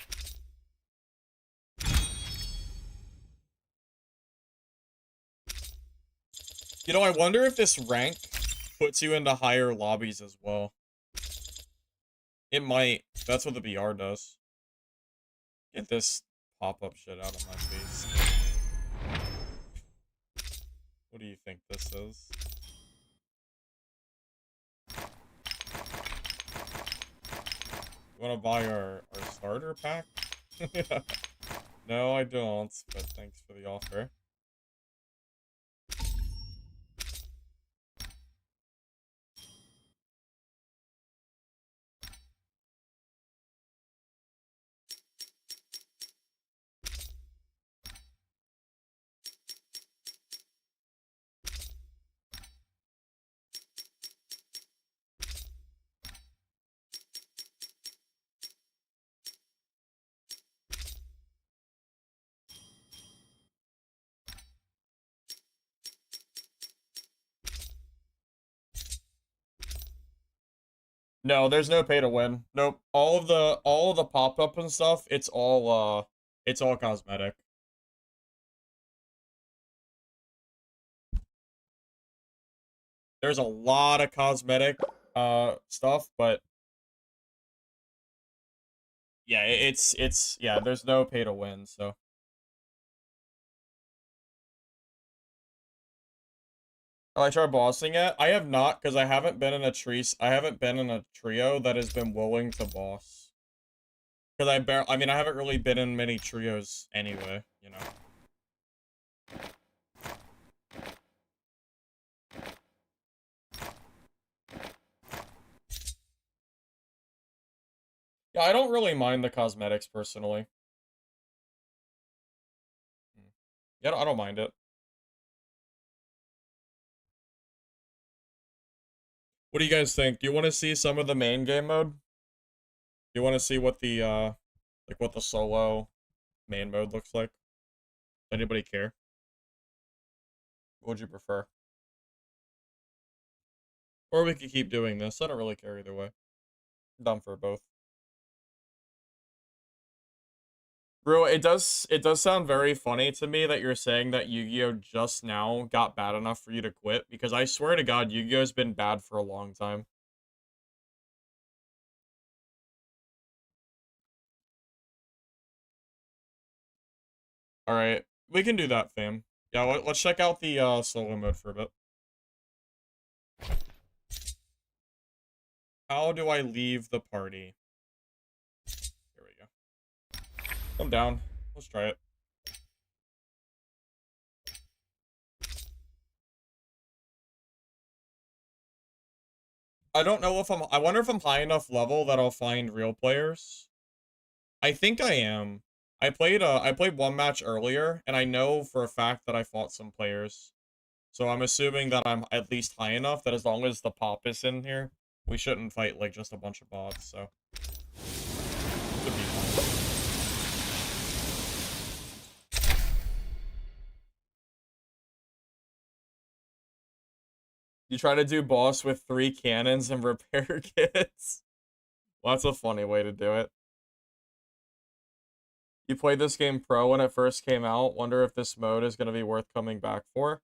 You know, I wonder if this rank puts you into higher lobbies as well. It might. That's what the BR does. Get this pop-up shit out of my face. What do you think this is? You want to buy our starter pack? No, I don't, but thanks for the offer. No, there's no pay to win. Nope. All of the pop-up and stuff, it's all cosmetic. There's a lot of cosmetic stuff, but yeah, it's yeah, there's no pay to win, so oh, I tried bossing it. I have not, because I haven't been in a trio that has been willing to boss. Because I mean, I haven't really been in many trios anyway, you know. Yeah, I don't really mind the cosmetics personally. Yeah, I don't mind it. What do you guys think? Do you want to see some of the main game mode? Do you want to see what the like what the solo main mode looks like? Anybody care? What would you prefer? Or we could keep doing this. I don't really care either way. I'm down for both. Bro, it does sound very funny to me that you're saying that Yu-Gi-Oh just now got bad enough for you to quit, because I swear to God, Yu-Gi-Oh's been bad for a long time. Alright, we can do that, fam. Yeah, let's check out the solo mode for a bit. How do I leave the party? Here we go. I'm down. Let's try it. I don't know if I wonder if I'm high enough level that I'll find real players. I think I am. I played one match earlier, and I know for a fact that I fought some players. So I'm assuming that I'm at least high enough that as long as the pop is in here, we shouldn't fight like just a bunch of bots, so should be fine. You try to do boss with 3 cannons and repair kits? Well, that's a funny way to do it. You played this game pro when it first came out. Wonder if this mode is going to be worth coming back for.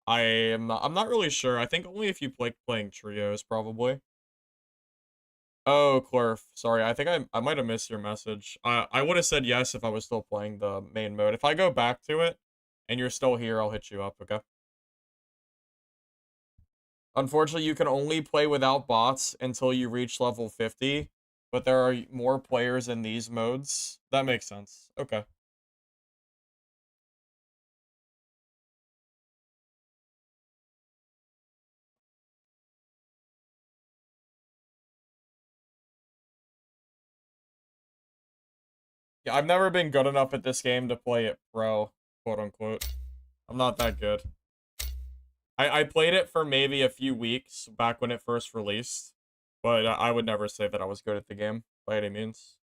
I'm not really sure. I think only if you playing trios, probably. Oh, Clorf. Sorry, I think I might have missed your message. I would have said yes if I was still playing the main mode. If I go back to it and you're still here, I'll hit you up, okay? Unfortunately, you can only play without bots until you reach level 50, but there are more players in these modes. That makes sense. Okay. Yeah, I've never been good enough at this game to play it pro, quote unquote. I'm not that good. I played it for maybe a few weeks back when it first released, but I would never say that I was good at the game by any means.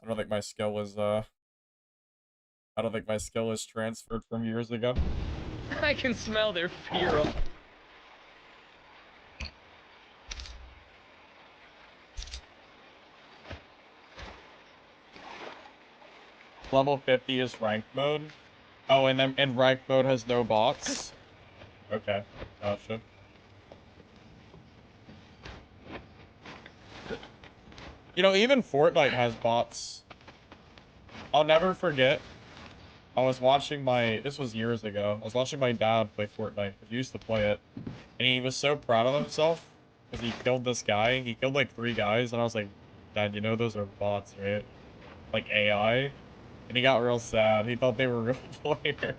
I don't think my skill is transferred from years ago.
I can smell their fear.
Level 50 is ranked mode. Oh, and ranked mode has no bots. Okay, gotcha. You know, even Fortnite has bots. I'll never forget. I was watching this was years ago. I was watching my dad play Fortnite. He used to play it. And he was so proud of himself because he killed this guy. He killed like 3 guys. And I was like, Dad, you know those are bots, right? Like AI. And he got real sad. He thought they were real players.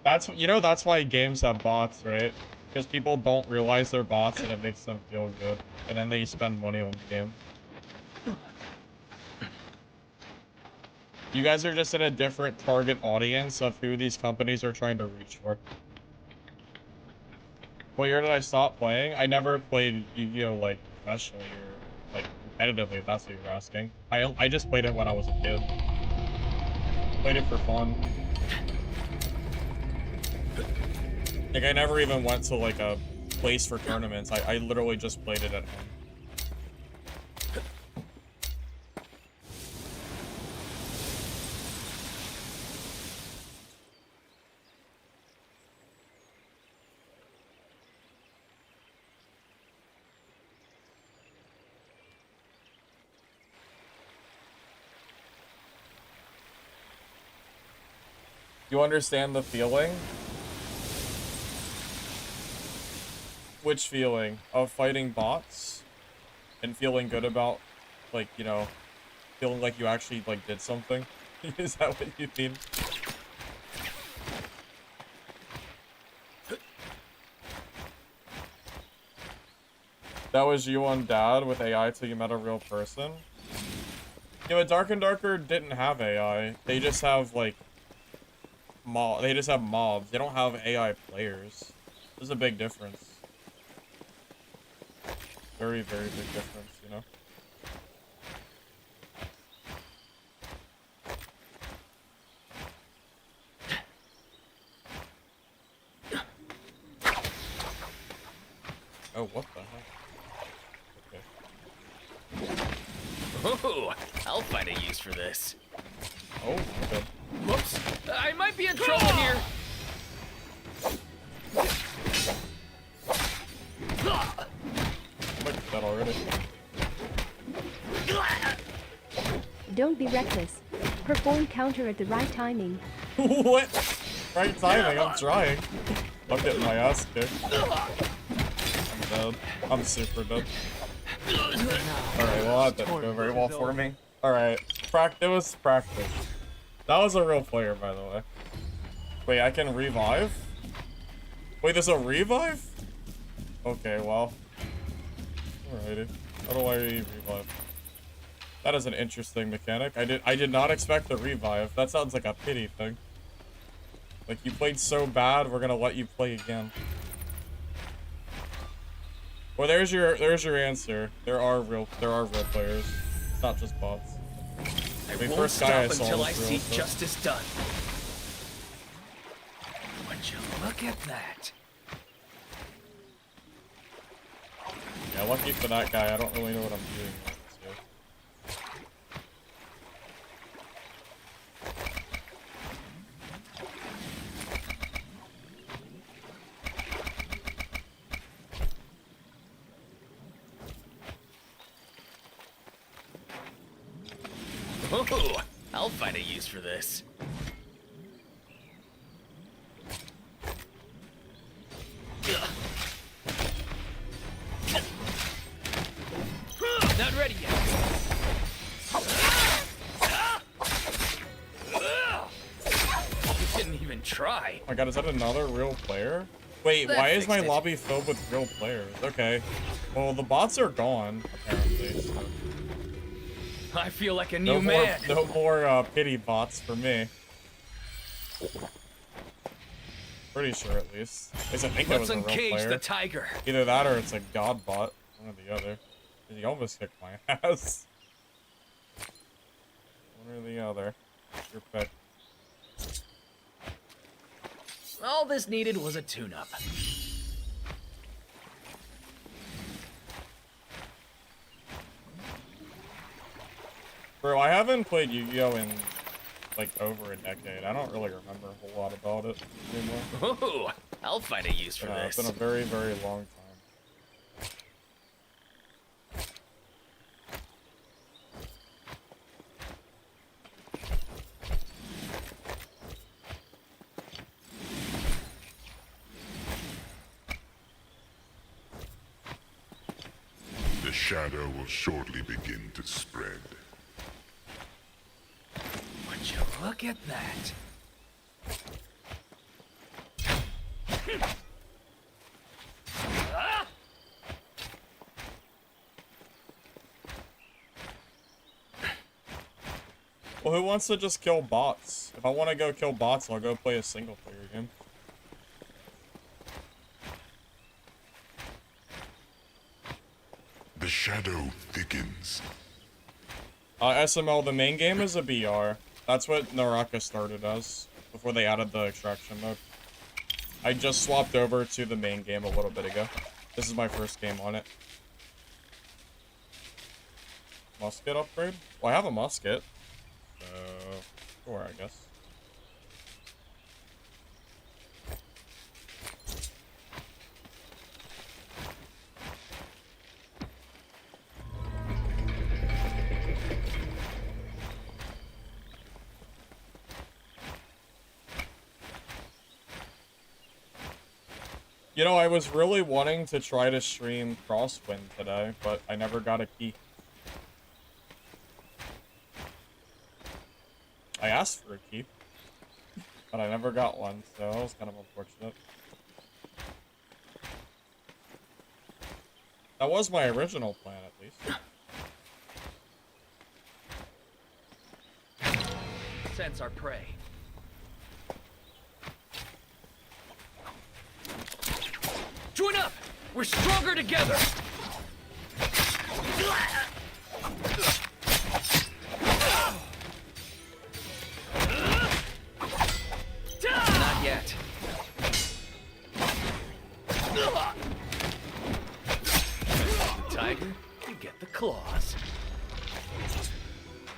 That's why games have bots, right? Because people don't realize they're bots and it makes them feel good. And then they spend money on the game. You guys are just in a different target audience of who these companies are trying to reach for. What year did I stop playing? I never played Yu-Gi-Oh! Like, professionally or, like, competitively, if that's what you're asking. I just played it when I was a kid. Played it for fun. Like, I never even went to, like, a place for tournaments. I literally just played it at home. You understand the feeling? Which feeling? Of fighting bots? And feeling good about, like, you know, feeling like you actually, like, did something? Is that what you mean? That was you on Dad with AI till you met a real person? Yeah, but Dark and Darker didn't have AI. They just have, like, they just have mobs. They don't have AI players. There's a big difference. Very, very big difference, you know? Oh, what the heck? Okay.
Ooh, I'll find a use for this.
Oh, okay.
Whoops, I might be in trouble here.
Look at that already.
Don't be reckless. Perform counter at the right timing.
What? Right timing, I'm trying. I'm getting my ass kicked. I'm dead. I'm super dead. Alright, well that didn't go very well for me. Alright, it was practice. That was a real player, by the way. Wait, I can revive? Wait, there's a revive? Okay, well. Alrighty. How do I revive? That is an interesting mechanic. I did not expect the revive. That sounds like a pity thing. Like, you played so bad, we're gonna let you play again. Well, there's your answer. There are real players. It's not just bots.
I
The
won't
first guy
stop
I saw
until
was
I
real,
see
so-
justice done. Would you look at that?
Yeah, lucky for that guy. I don't really know what I'm doing yet, so.
Ooh, I'll find a use for this. Not ready yet. You didn't even try.
Oh my god, is that another real player? Wait,
That
why is my
fixed it.
lobby filled with real players? Okay. Well, the bots are gone, apparently, so.
I feel like a
No
new
more,
man.
no more pity bots for me. Pretty sure, at least. At least I think that
Let's
was a real
uncage
player.
the tiger.
Either that or it's a god bot. One or the other. He almost kicked my ass. One or the other. Your pick.
All this needed was a tune-up.
Bro, I haven't played Yu-Gi-Oh! In, like, over a decade. I don't really remember a whole lot about it anymore.
Ooh, I'll find a use for
It's
this.
been a very, very long time.
The shadow will shortly begin to spread.
Would you look at that?
Well, who wants to just kill bots? If I want to go kill bots, I'll go play a single player game.
The shadow thickens.
SML, the main game is a BR. That's what Naraka started as, before they added the extraction mode. I just swapped over to the main game a little bit ago. This is my first game on it. Musket upgrade? Well, I have a musket. So, sure, I guess. You know, I was really wanting to try to stream Crosswind today, but I never got a key. I asked for a key, but I never got one, so that was kind of unfortunate. That was my original plan, at least.
Sense our prey. Join up! We're stronger together! Not yet. Tiger, you get the claws.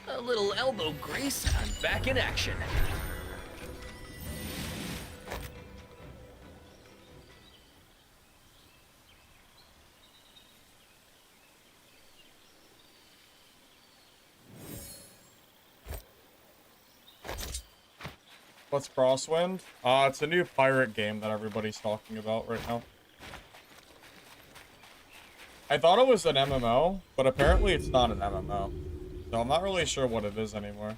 A little elbow grease, I'm back in action.
What's Crosswind? It's a new pirate game that everybody's talking about right now. I thought it was an MMO, but apparently it's not an MMO. So I'm not really sure what it is anymore.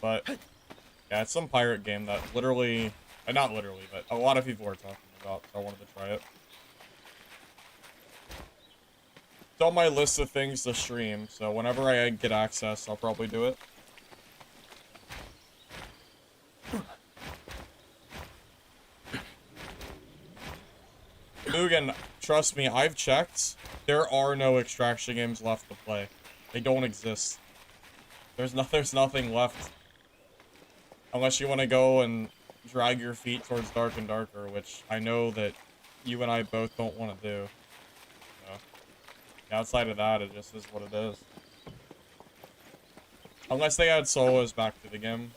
But, yeah, it's some pirate game that literally... not literally, but a lot of people are talking about, so I wanted to try it. It's on my list of things to stream, so whenever I get access, I'll probably do it. Mugen, trust me, I've checked. There are no extraction games left to play. They don't exist. There's nothing left. Unless you want to go and drag your feet towards Dark and Darker, which I know that you and I both don't want to do. So, outside of that, it just is what it is. Unless they add solos back to the game.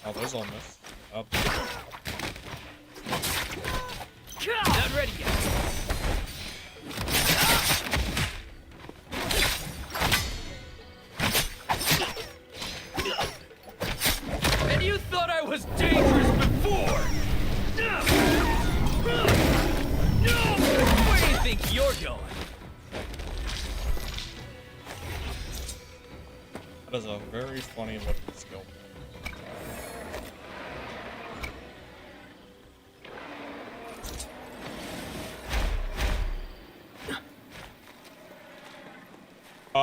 Oh, there's on this. Up.
Not ready yet. And you thought I was dangerous before! Where do you think you're going?
That is a very funny looking skill.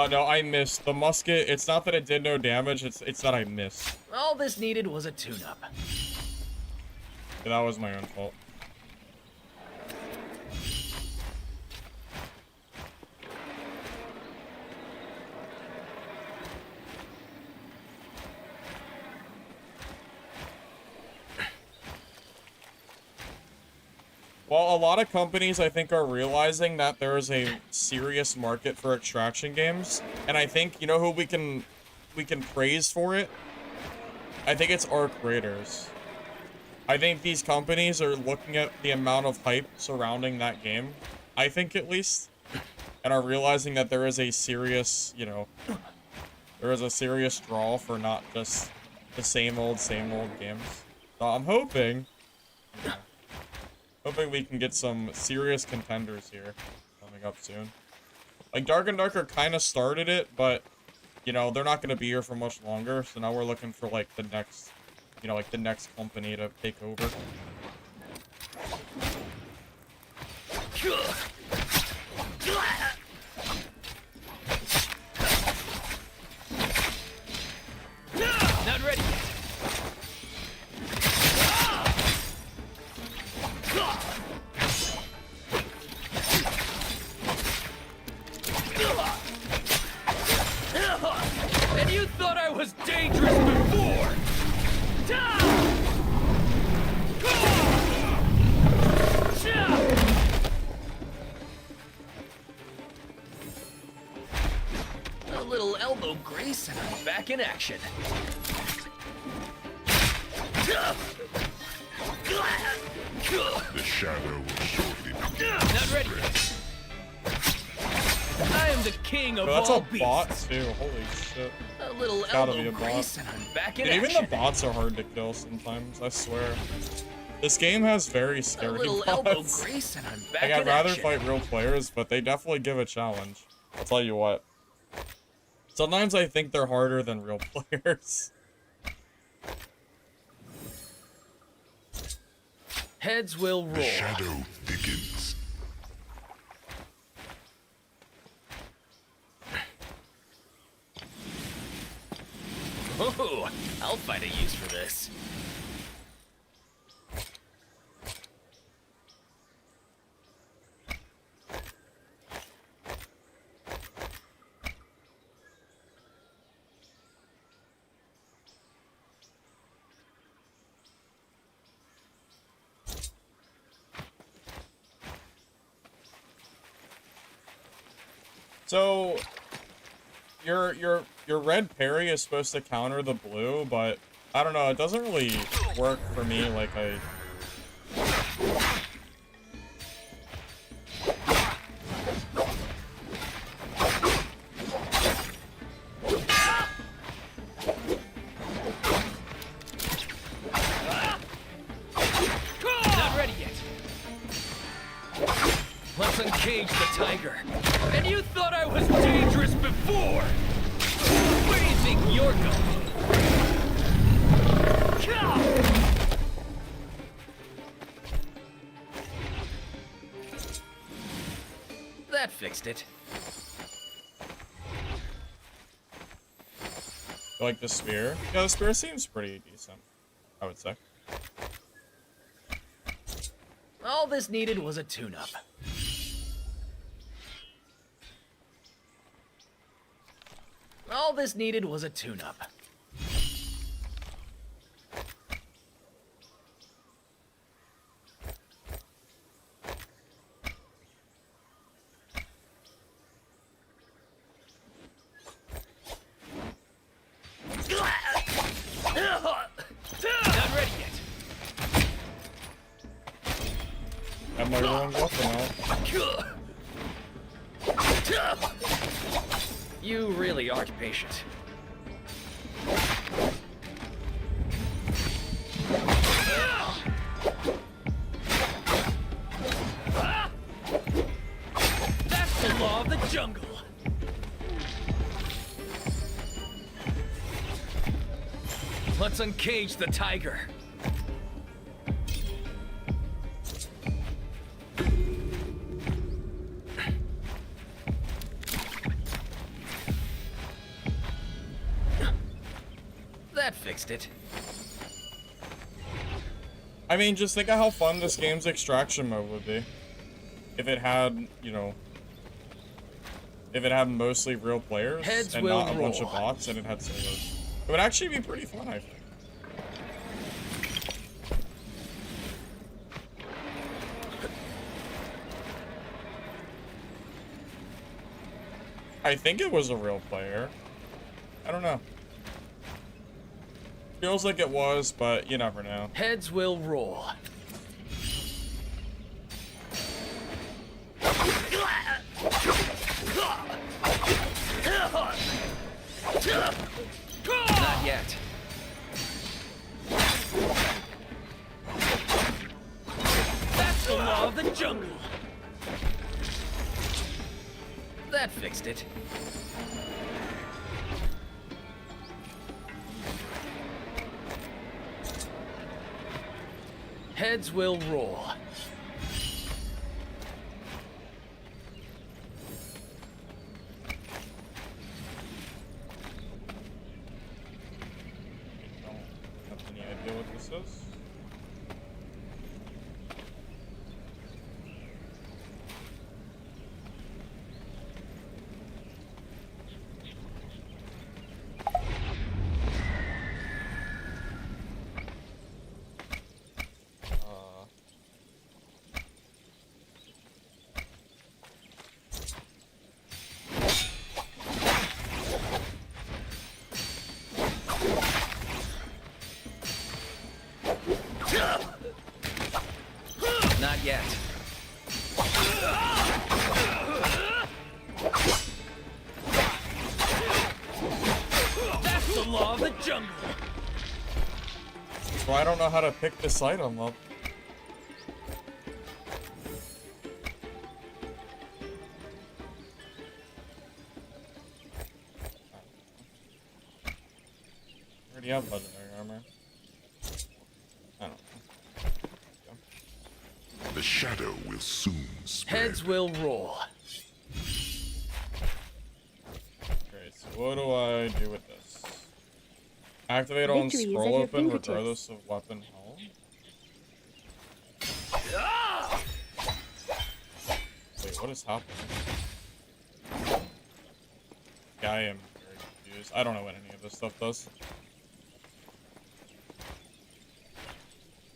No, I missed. The musket, it's not that it did no damage, it's that I missed.
All this needed was a tune-up.
Yeah, that was my own fault. Well, a lot of companies, I think, are realizing that there is a serious market for extraction games, and I think, you know who we can praise for it? I think it's our creators. I think these companies are looking at the amount of hype surrounding that game, I think at least, and are realizing that there is a serious, you know, there is a serious draw for not just the same old games. So I'm hoping... Hoping we can get some serious contenders here coming up soon. Like, Dark and Darker kind of started it, but, you know, they're not going to be here for much longer. So now we're looking for, like, the next, you know, like, the next company to take over.
Not ready yet. And you thought I was dangerous before! A little elbow grease and I'm back in action.
The shadow will shortly begin.
Not ready yet. I am the king of
Bro, that's
all
a bot
beasts.
too. Holy shit.
A little
Gotta be
elbow
a bot.
grease and I'm back in
Dude, even
action.
the bots are hard to kill sometimes, I swear. This game has very
A
scary
little elbow
bots.
grease and I'm back
Like,
in
I'd rather
action.
fight real players, but they definitely give a challenge. I'll tell you what. Sometimes I think they're harder than real players.
Heads will
The
roll.
shadow thickens.
Oh, I'll find a use for this.
So, your red parry is supposed to counter the blue, but I don't know, it doesn't really work for me like I...
Not ready yet. Let's uncage the tiger. And you thought I was dangerous before! Where do you think you're going? That fixed it.
You like the spear? Yeah, the spear seems pretty decent, I would say.
All this needed was a tune-up. All this needed was a tune-up. Not ready yet.
Have my wrong weapon out.
You really aren't patient. That's the law of the jungle. Let's uncage the tiger. That fixed it.
I mean, just think of how fun this game's extraction mode would be. If it had, you know... If it had mostly real players,
Heads
and
will
not a bunch of
roll.
bots, and it had solos. It would actually be pretty fun, I think. I think it was a real player. I don't know. Feels like it was, but you never know.
Heads will roll. Not yet. That's the law of the jungle. That fixed it. Heads will roll.
Don't have any idea what this is.
the law of the jungle.
So I don't know how to pick this item up. Already have legendary armor. I don't know.
The shadow will soon spread.
Heads will roll.
Okay, so what do I do with this? Activate on
Victory is at
scroll
your
open
fingertips.
regardless of weapon health. Wait, what is happening? Yeah, I am very confused. I don't know what any of this stuff does.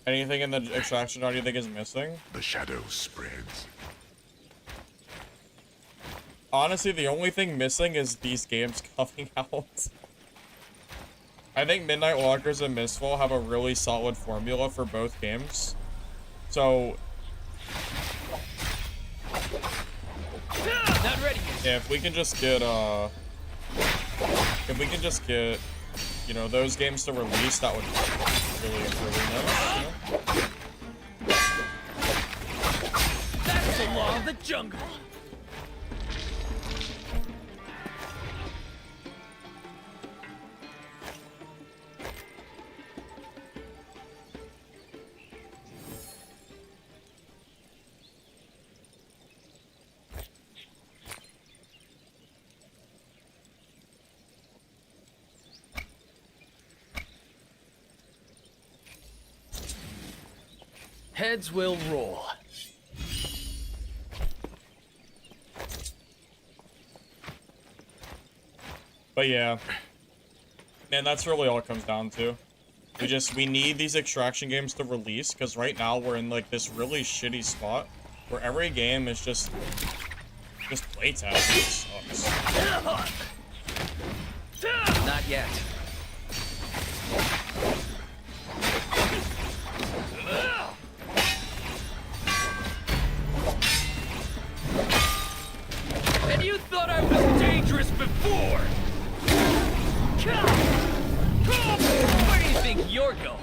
Anything in the extraction jar you think is missing?
The shadow spreads.
Honestly, the only thing missing is these games coming out. I think Midnight Walkers and Mistfall have a really solid formula for both games. So,
Not ready yet.
yeah, if we can just get, you know, those games to release, that would really improve them, you know?
That's the law of the jungle. Heads will roll.
But yeah. And that's really all it comes down to. We need these extraction games to release, because right now we're in like this really shitty spot where every game is just playtest. It sucks.
Not yet. And you thought I was dangerous before! Where do you think you're going?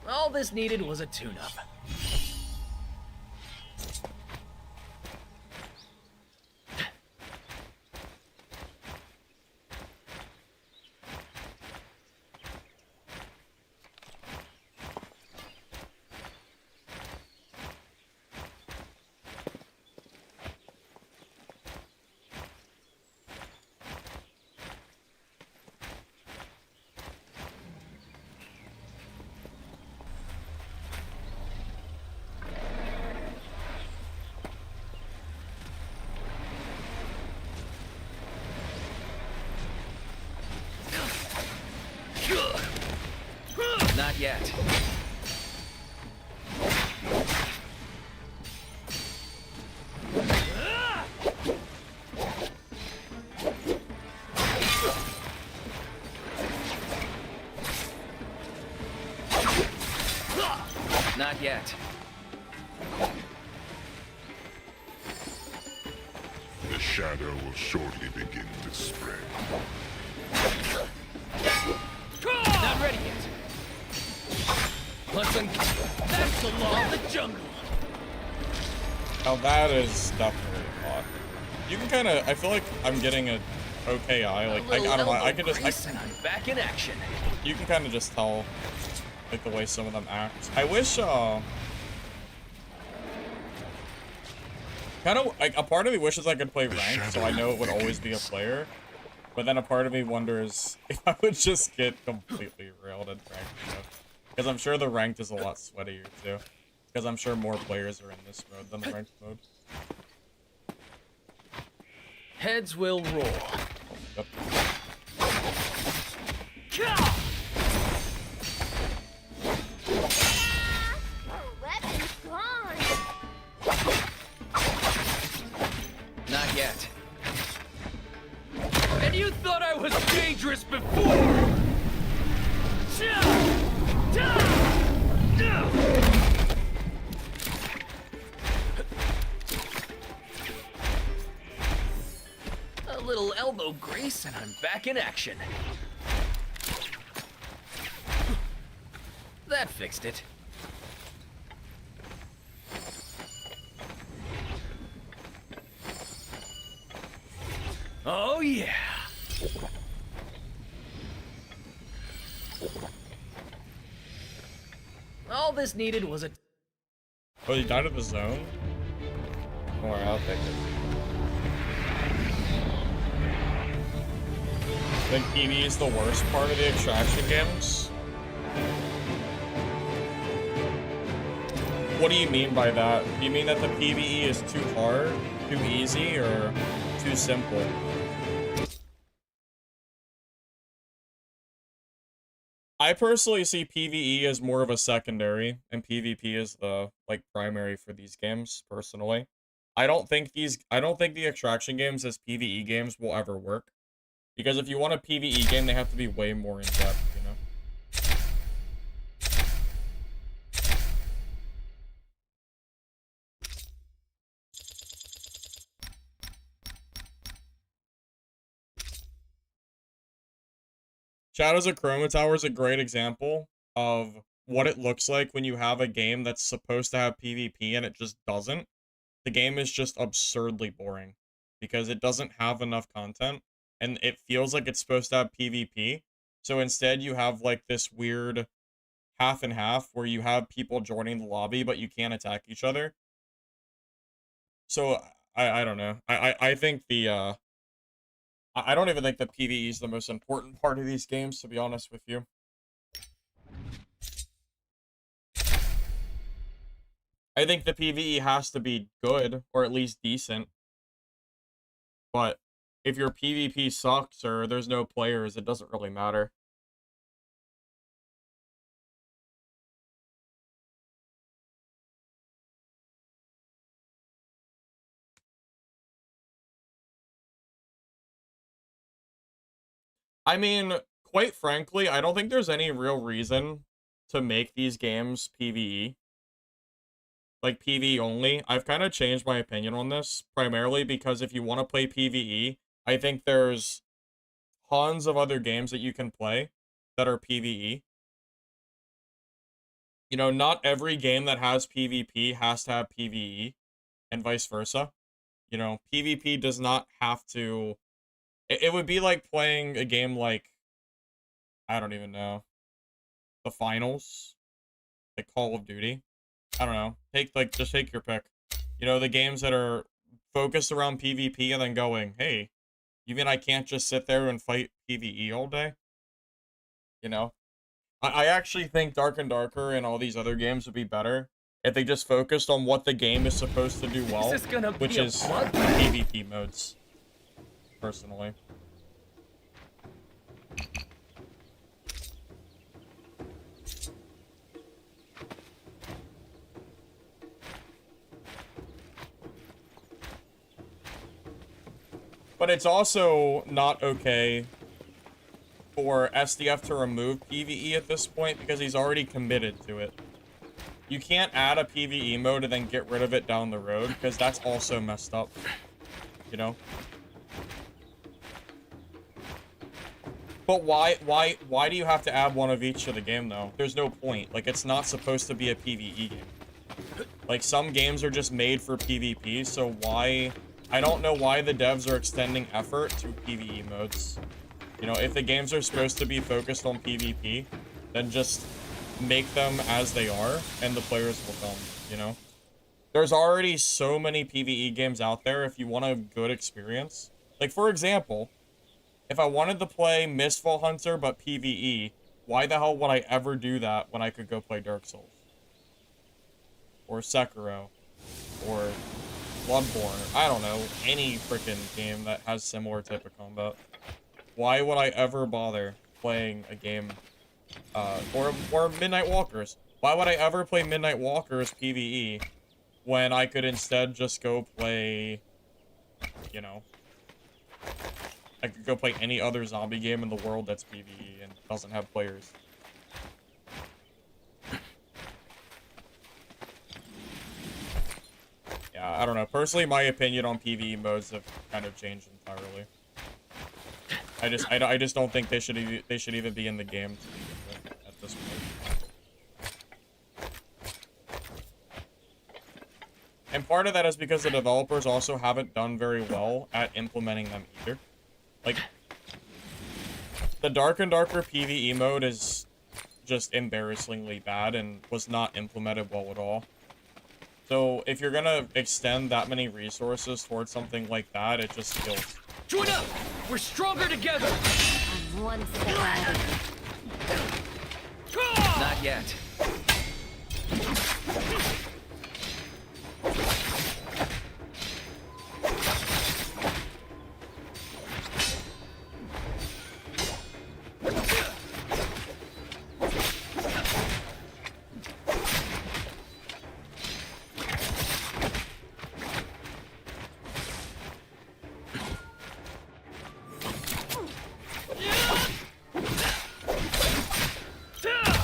All this needed was a tune-up. Not yet. Not yet.
The shadow will shortly begin to spread.
Not ready yet. That's the law of the jungle.
Now that is definitely a lot. You can kind of, I feel like I'm getting a okay eye. Like I don't know, I can just,
And I'm back in action.
you can kind of just tell, like the way some of them act. I wish, kind of like a part of me wishes I could play ranked, so I know it would always be a player. But then a part of me wonders if I would just get completely railed in ranked. Because I'm sure the ranked is a lot sweatier too. Because I'm sure more players are in this mode than the ranked mode.
Heads will roll.
Yep.
Weapon's gone.
Not yet. And you thought I was dangerous before! of grace, and I'm back in action. That fixed it. Oh yeah. All this needed was a...
Oh, you died in the zone? Don't worry, I'll take it. I think PvE is the worst part of the extraction games. What do you mean by that? Do you mean that the PvE is too hard, too easy, or too simple? I personally see PvE as more of a secondary, and PvP is the, like, primary for these games, personally. I don't think the extraction games as PvE games will ever work. Because if you want a PvE game, they have to be way more in-depth, you know? Shadows of Chroma Tower is a great example of what it looks like when you have a game that's supposed to have PvP and it just doesn't. The game is just absurdly boring because it doesn't have enough content and it feels like it's supposed to have PvP. So instead you have like this weird half and half where you have people joining the lobby but you can't attack each other. So I don't know. I think the I don't even think that PvE is the most important part of these games, to be honest with you. I think the PvE has to be good, or at least decent. But if your PvP sucks or there's no players, it doesn't really matter. I mean, quite frankly, I don't think there's any real reason to make these games PvE. Like, PvE only. I've kind of changed my opinion on this, primarily because if you want to play PvE, I think there's tons of other games that you can play that are PvE. You know, not every game that has PvP has to have PvE, and vice versa. You know, PvP does not have to... It would be like playing a game like, I don't even know, the finals, like Call of Duty. I don't know. Just take your pick. You know, the games that are focused around PvP and then going, hey, you mean I can't just sit there and fight PvE all day? You know? I actually think Dark and Darker and all these other games would be better if they just focused on what the game is supposed to do well, which is PvP modes, personally. But it's also not okay for SDF to remove PvE at this point because he's already committed to it. You can't add a PvE mode and then get rid of it down the road because that's also messed up, you know? But why do you have to add one of each to the game, though? There's no point. Like, it's not supposed to be a PvE game. Like, some games are just made for PvP, so why... I don't know why the devs are extending effort to PvE modes. You know, if the games are supposed to be focused on PvP, then just make them as they are, and the players will come, you know? There's already so many PvE games out there if you want a good experience. Like, for example, if I wanted to play Mistfall Hunter but PvE, why the hell would I ever do that when I could go play Dark Souls? Or Sekiro? Or Bloodborne? I don't know. Any freaking game that has similar type of combat. Why would I ever bother playing a game, or Midnight Walkers? Why would I ever play Midnight Walkers PvE when I could instead just go play, you know, I could go play any other zombie game in the world that's PvE and doesn't have players. Yeah, I don't know. Personally, my opinion on PvE modes have kind of changed entirely. I just don't think they should even be in the game to begin with at this point. And part of that is because the developers also haven't done very well at implementing them either. Like, the Dark and Darker PvE mode is just embarrassingly bad and was not implemented well at all. So if you're gonna extend that many resources towards something like that, it just feels...
Join up! We're stronger together!
I'm one step ahead of you.
Not yet.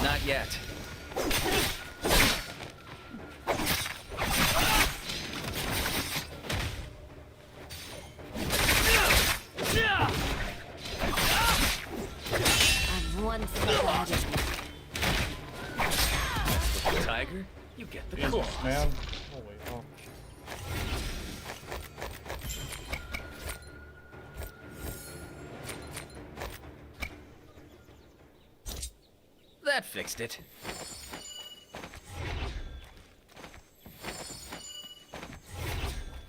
Not yet.
I'm one step ahead of you.
Tiger, you get the
Jesus,
claws.
man. Holy hell.
That fixed it.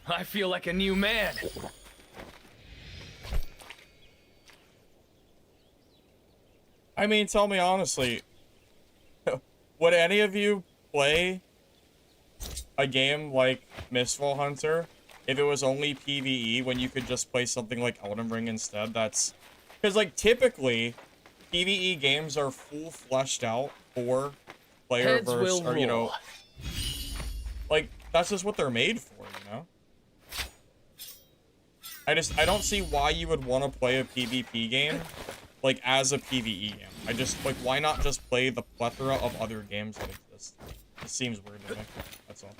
I feel like a new man.
I mean, tell me honestly, would any of you play a game like Mistfall Hunter if it was only PvE when you could just play something like Elden Ring instead? That's... Because, like, typically, PvE games are full fleshed out for player
Heads
versus,
will
or, you know...
roll.
Like, that's just what they're made for, you know? I don't see why you would want to play a PvP game, like, as a PvE game. I just, like, why not just play the plethora of other games that exist? It seems weird to me, that's all.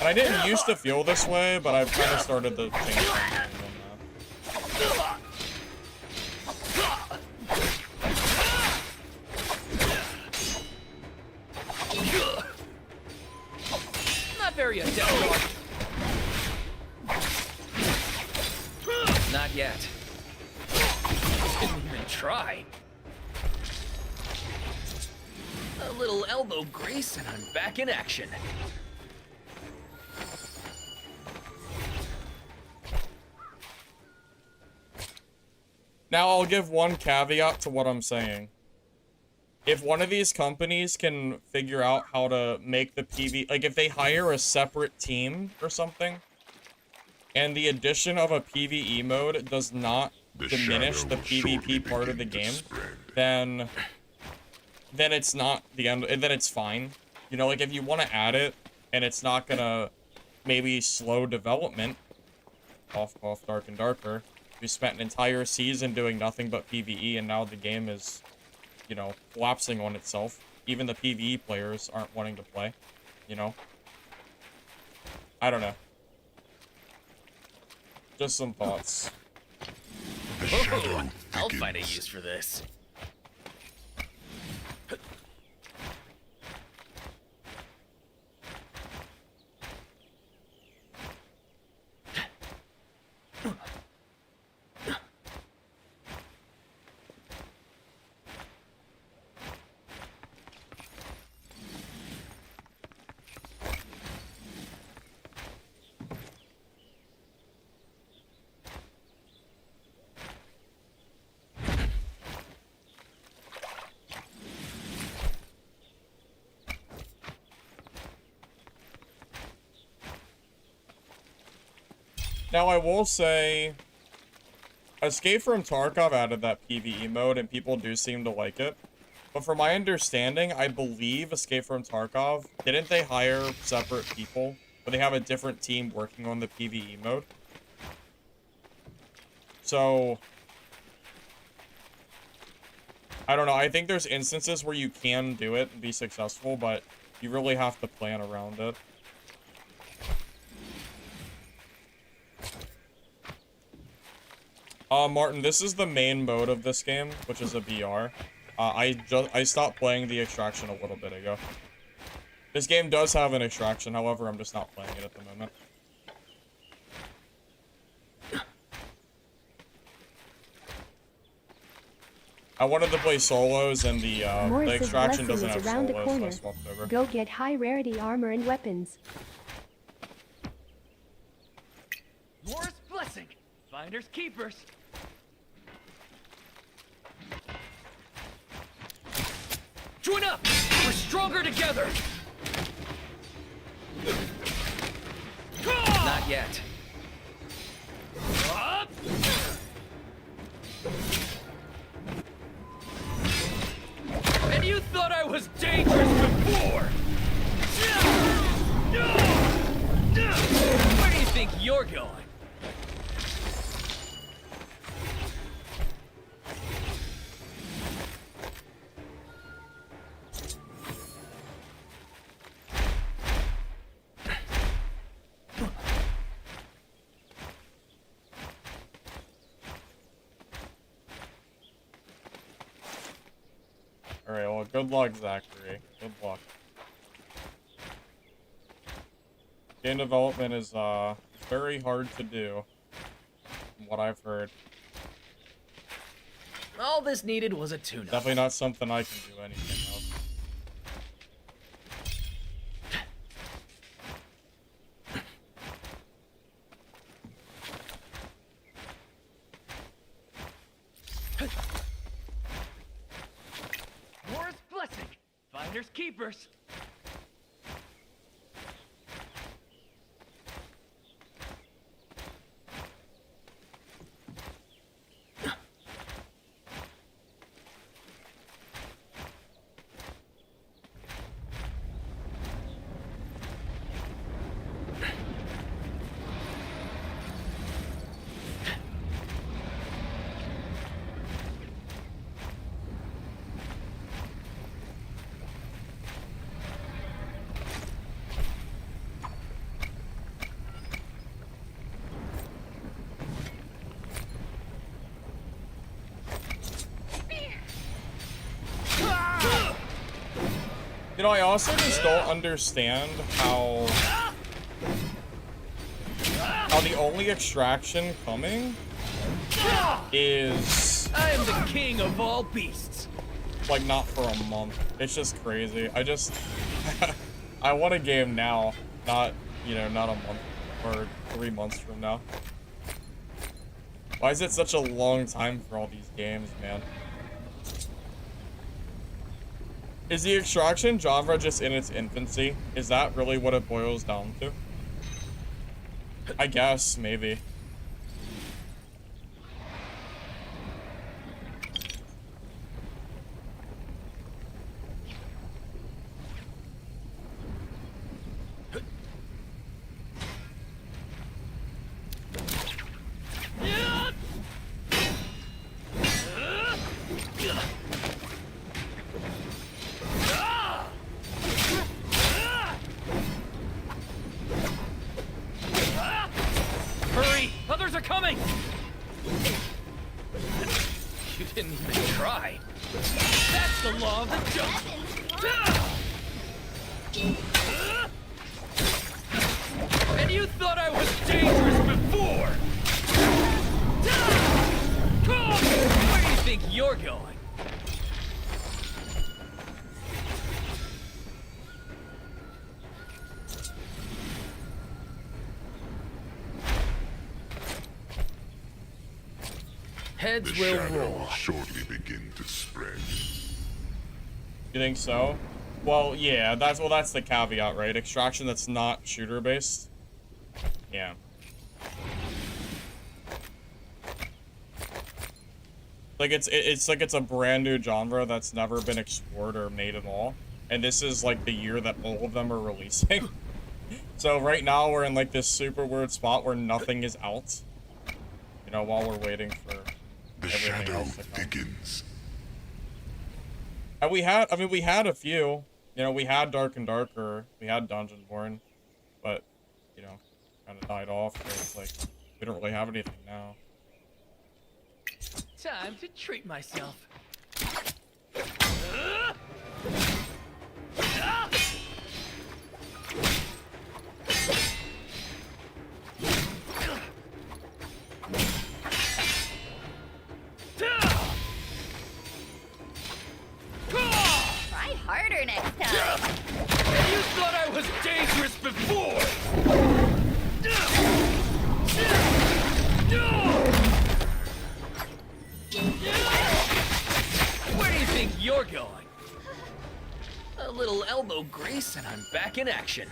And I didn't used to feel this way, but I've kind of started to change my mind on that.
Not very adept. Not yet. Didn't even try. A little elbow grease and I'm back in action.
Now, I'll give one caveat to what I'm saying. If one of these companies can figure out how to make the PvE... Like, if they hire a separate team or something, and the addition of a PvE mode does not diminish the PvP part of the game, then it's not the end... Then it's fine. You know, like, if you want to add it, and it's not gonna maybe slow development, off Dark and Darker, we spent an entire season doing nothing but PvE, and now the game is, you know, collapsing on itself. Even the PvE players aren't wanting to play, you know? I don't know. Just some thoughts.
Oh, I'll find a use for this.
Now, I will say, Escape from Tarkov added that PvE mode, and people do seem to like it. But from my understanding, I believe Escape from Tarkov, didn't they hire separate people? But they have a different team working on the PvE mode. So, I don't know. I think there's instances where you can do it and be successful, but you really have to plan around it. Martin, this is the main mode of this game, which is a BR. I stopped playing the extraction a little bit ago. This game does have an extraction, however, I'm just not playing it at the moment. I wanted to play solos, and the extraction doesn't have
around the
solos, so I
corner.
swapped over.
Go get high rarity armor and weapons.
Morris blessing. Finders keepers. Join up! We're stronger together! Not yet. Up! And you thought I was dangerous before! Where do you think you're going?
Alright, well, good luck, Zachary. Good luck. Game development is, very hard to do, from what I've heard.
All this needed was a tune-up.
Definitely not something I can do anything of.
Morris blessing. Finders keepers.
You know, I also just don't understand how the only extraction coming is,
I am the king of all beasts.
like, not for a month. It's just crazy. I want a game now, not, you know, not a month or 3 months from now. Why is it such a long time for all these games, man? Is the extraction genre just in its infancy? Is that really what it boils down to? I guess, maybe.
Hurry! Others are coming! You didn't even try. That's the law of the jungle. And you thought I was dangerous before! Where do you think you're going? Heads
The
will
shadow
roll.
will shortly begin to spread.
You think so? Well, yeah, that's the caveat, right? Extraction that's not shooter based. Yeah. Like it's like it's a brand new genre that's never been explored or made at all. And this is like the year that all of them are releasing. So right now we're in like this super weird spot where nothing is out. You know, while we're waiting for
The
everything
shadow
else to come.
thickens.
And we had a few. You know, we had Dark and Darker, we had Dungeonborn, but, you know, kind of died off, so it's like, we don't really have anything now.
Time to treat myself.
Try harder next time.
You thought I was dangerous before! Where do you think you're going? A little elbow grease and I'm back in action.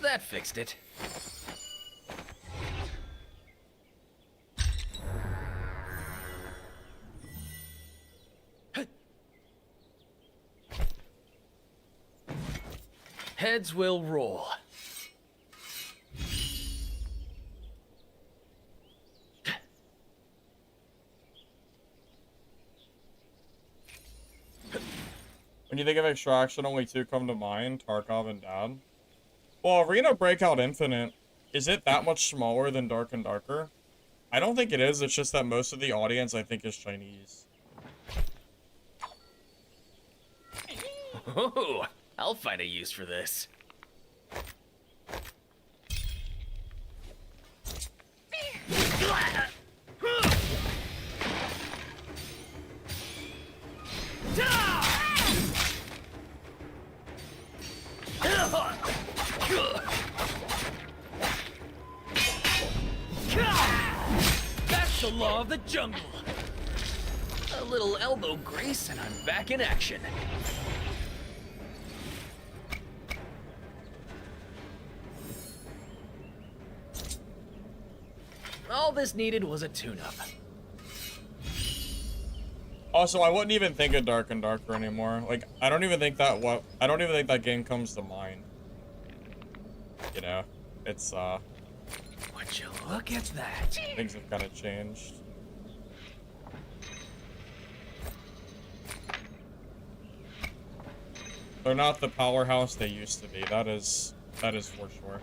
That fixed it. Heads will roll.
When you think of Extraction, only two come to mind, Tarkov and Dad. Well, Arena Breakout Infinite, is it that much smaller than Dark and Darker? I don't think it is, it's just that most of the audience, I think, is Chinese.
Oh, I'll find a use for this. That's the law of the jungle. A little elbow grease and I'm back in action. All this needed was a tune-up.
Also, I wouldn't even think of Dark and Darker anymore. Like, I don't even think that game comes to mind. You know, it's,
Would you look at that?
things have kind of changed. They're not the powerhouse they used to be. That is for sure.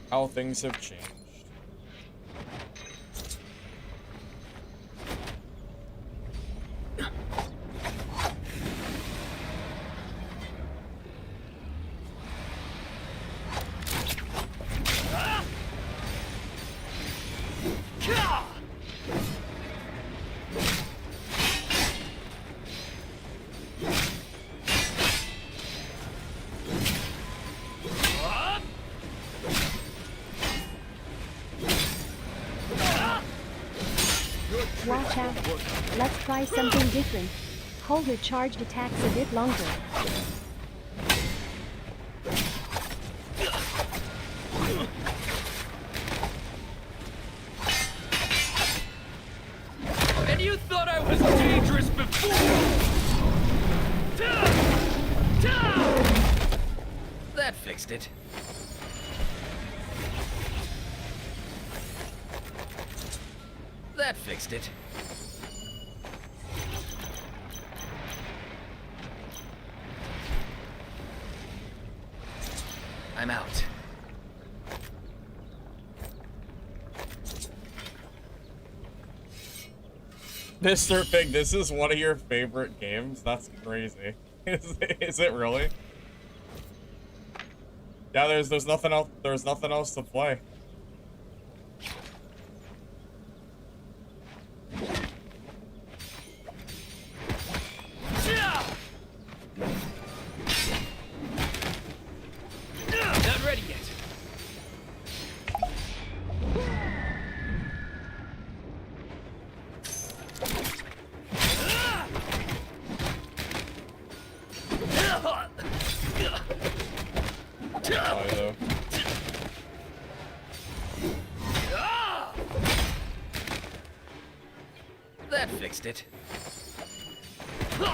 How things have changed.
Watch out. Let's try something different. Hold your charged attacks a bit longer.
And you thought I was dangerous before! That fixed it. That fixed it. I'm out.
Mr. Pig, this is one of your favorite games? That's crazy. Is it really? Yeah, there's nothing else to play.
Not ready yet.
Though.
That fixed it.
The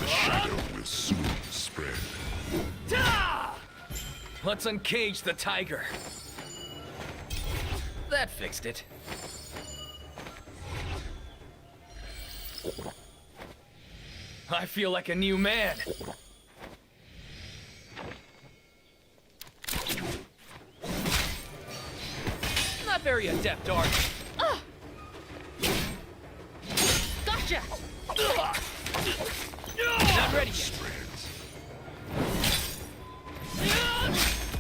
shadow will soon spread.
Let's uncage the tiger. That fixed it. I feel like a new man. Not very adept, are you?
Gotcha!
Not ready yet.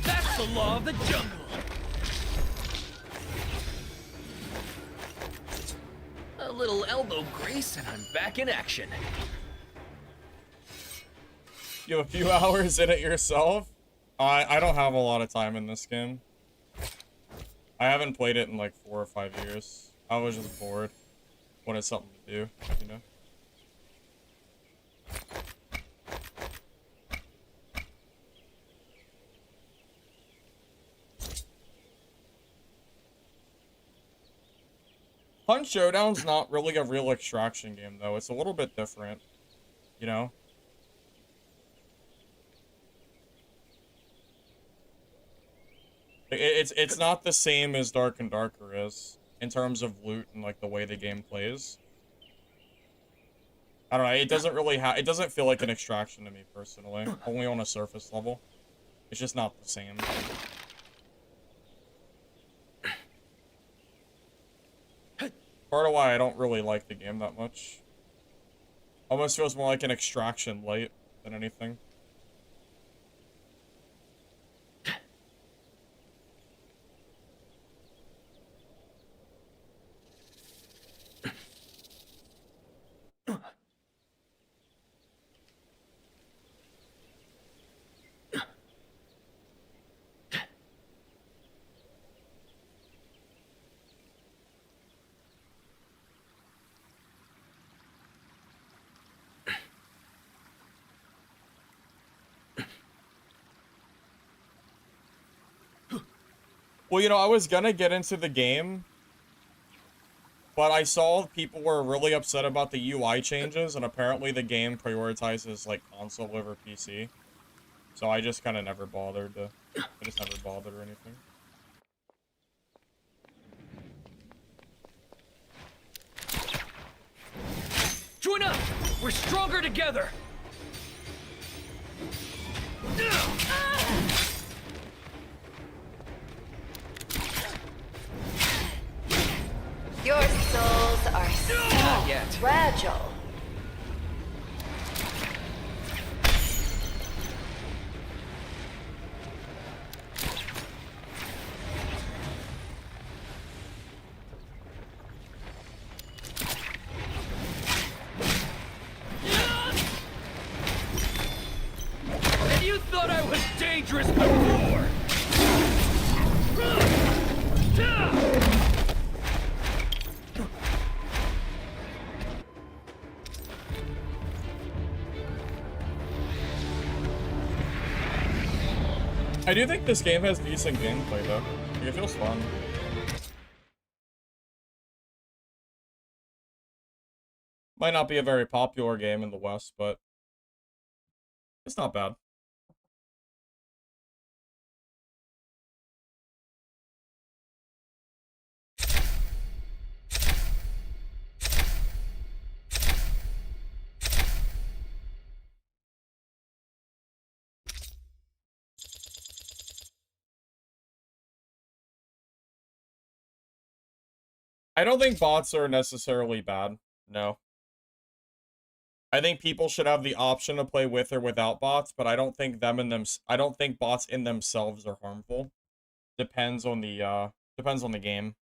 That's the law of the jungle. A little elbow grease and I'm back in action.
You have a few hours in it yourself? I don't have a lot of time in this game. I haven't played it in like 4 or 5 years. I was just bored. Wanted something to do, you know? Hunt Showdown's not really a real extraction game, though. It's a little bit different, you know? It's not the same as Dark and Darker is, in terms of loot and, like, the way the game plays. I don't know, it doesn't really it doesn't feel like an extraction to me, personally. Only on a surface level. It's just not the same. Part of why I don't really like the game that much. Almost feels more like an extraction light than anything. Well, you know, I was gonna get into the game, but I saw people were really upset about the UI changes, and apparently the game prioritizes, like, console over PC. So I just kind of never bothered to... I just never bothered or anything.
Join up! We're stronger together!
Your souls are so
Not yet.
fragile.
And you thought I was dangerous before!
I do think this game has decent gameplay, though. Like, it feels fun. Might not be a very popular game in the West, but it's not bad. I don't think bots are necessarily bad. No. I think people should have the option to play with or without bots, but I don't think I don't think bots in themselves are harmful. Depends on the game.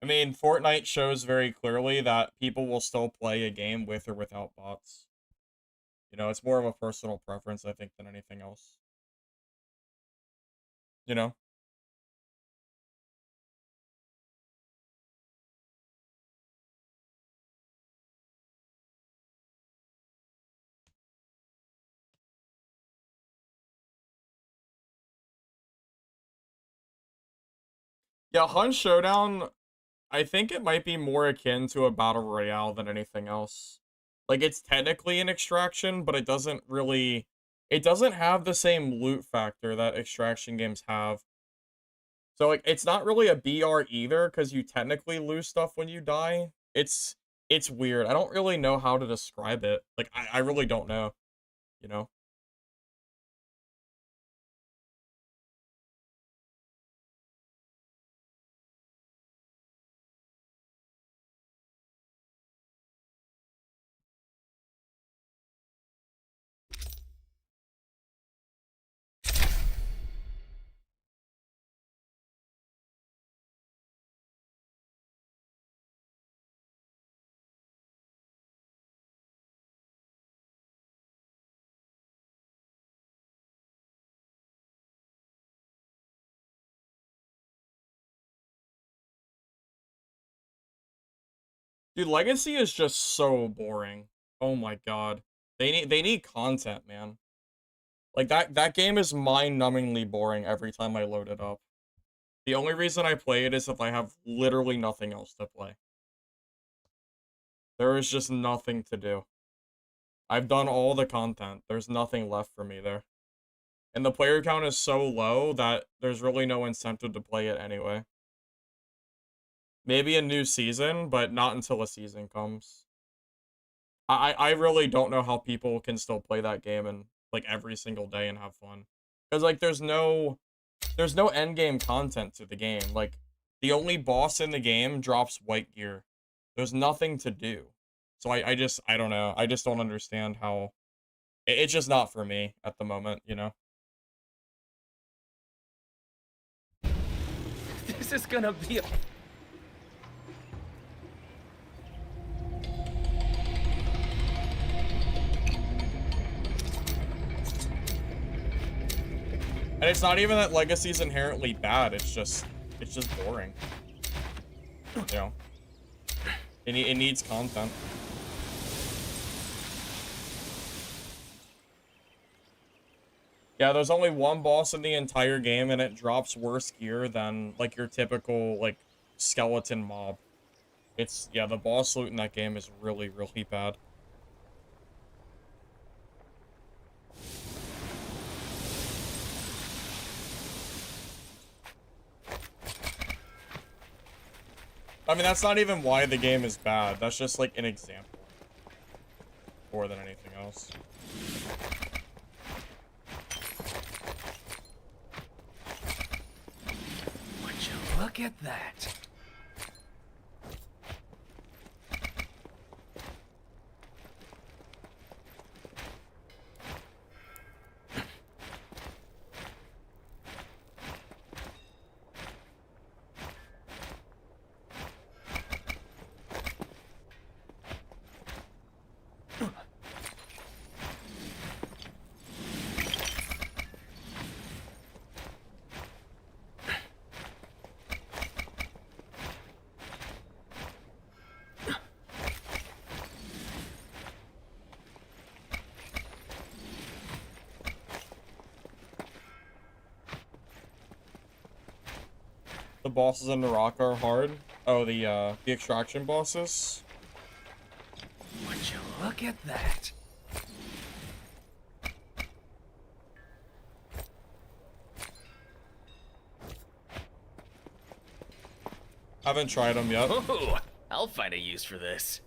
I mean, Fortnite shows very clearly that people will still play a game with or without bots. You know, it's more of a personal preference, I think, than anything else. You know? Yeah, Hunt Showdown, I think it might be more akin to a Battle Royale than anything else. Like, it's technically an extraction, but it doesn't have the same loot factor that extraction games have. So, like, it's not really a BR either, because you technically lose stuff when you die. It's weird. I don't really know how to describe it. Like, I really don't know, you know? Dude, Legacy is just so boring. Oh my god. They need content, man. Like that game is mind-numbingly boring every time I load it up. The only reason I play it is if I have literally nothing else to play. There is just nothing to do. I've done all the content. There's nothing left for me there. And the player count is so low that there's really no incentive to play it anyway. Maybe a new season, but not until a season comes. I really don't know how people can still play that game and like every single day and have fun. Because like there's no end game content to the game. Like the only boss in the game drops white gear. There's nothing to do. So I don't know. I just don't understand how it's just not for me at the moment, you know.
This is gonna be a...
And it's not even that Legacy's inherently bad, it's just boring. You know. It needs content. Yeah, there's only one boss in the entire game and it drops worse gear than like your typical like skeleton mob. Yeah, the boss loot in that game is really, really bad. I mean, that's not even why the game is bad. That's just like an example. More than anything else.
Would you look at that?
The bosses in Naraka are hard. Oh, the extraction bosses.
Would you look at that?
Haven't tried them yet.
Oh, I'll find a use for this.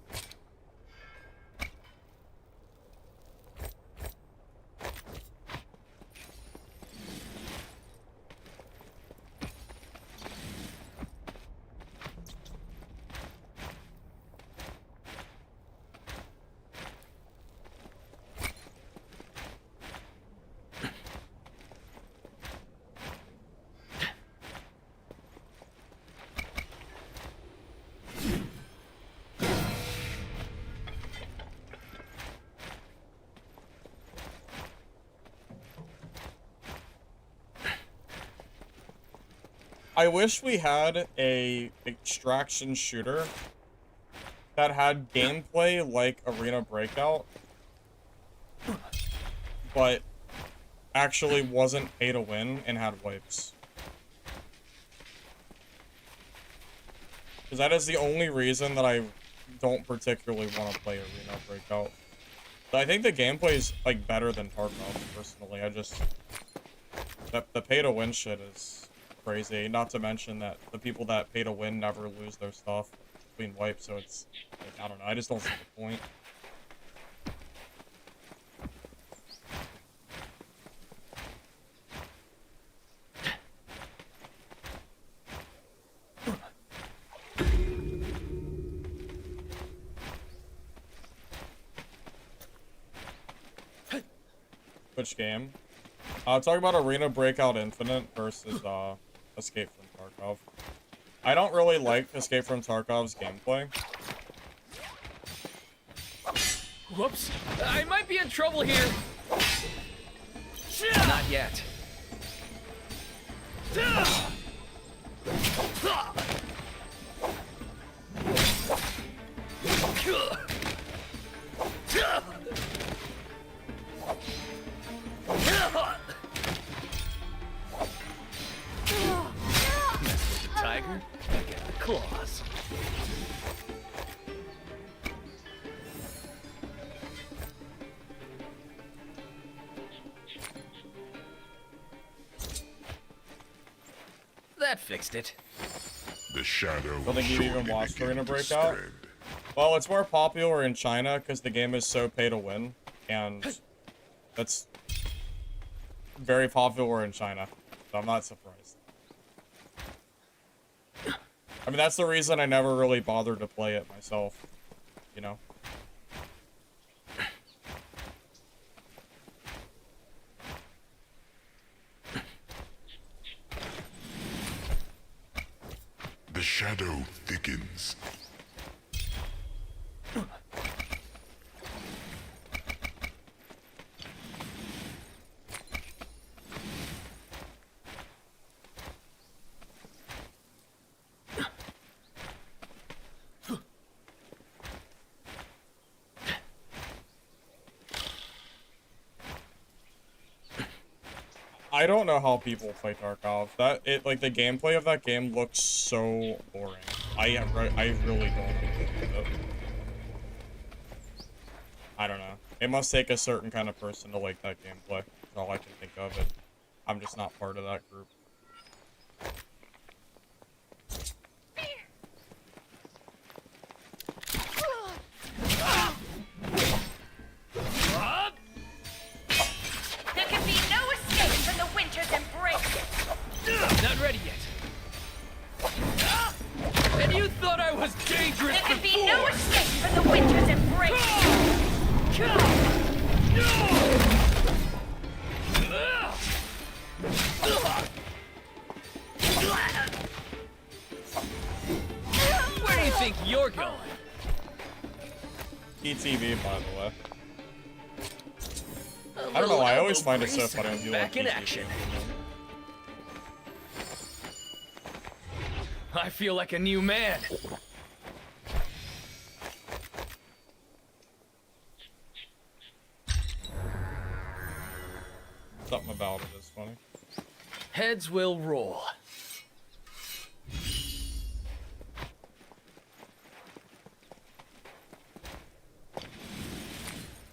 I wish we had a extraction shooter that had gameplay like Arena Breakout, but actually wasn't pay to win and had wipes. Because that is the only reason that I don't particularly want to play Arena Breakout. But I think the gameplay is like better than Tarkov, personally. The pay to win shit is crazy. Not to mention that the people that pay to win never lose their stuff. between wipes, so it's like, I don't know. I just don't see the point. Which game? Talk about Arena Breakout Infinite versus Escape from Tarkov. I don't really like Escape from Tarkov's gameplay.
Whoops. I might be in trouble here. Not yet. Mess with the tiger, I get the claws. That fixed it.
The shadow
Don't
will
think you've even
shortly
watched
begin
Arena
to
Breakout?
spread.
Well, it's more popular in China because the game is so pay to win, and that's very popular in China, so I'm not surprised. I mean, that's the reason I never really bothered to play it myself, you know?
The shadow thickens.
I don't know how people play Tarkov. Like, the gameplay of that game looks so boring. I really don't like it. I don't know. It must take a certain kind of person to like that gameplay. That's all I can think of, and I'm just not part of that group.
There can be no escape from the winter's embrace.
Not ready yet. And you thought I was dangerous
There can
before!
be no escape from the winter's embrace.
Where do you think you're going?
PTV, by the way. I don't know why, I always find it so funny when people
Back
like
in
PTV.
action. I feel like a new man.
Something about it is funny.
Heads will roll.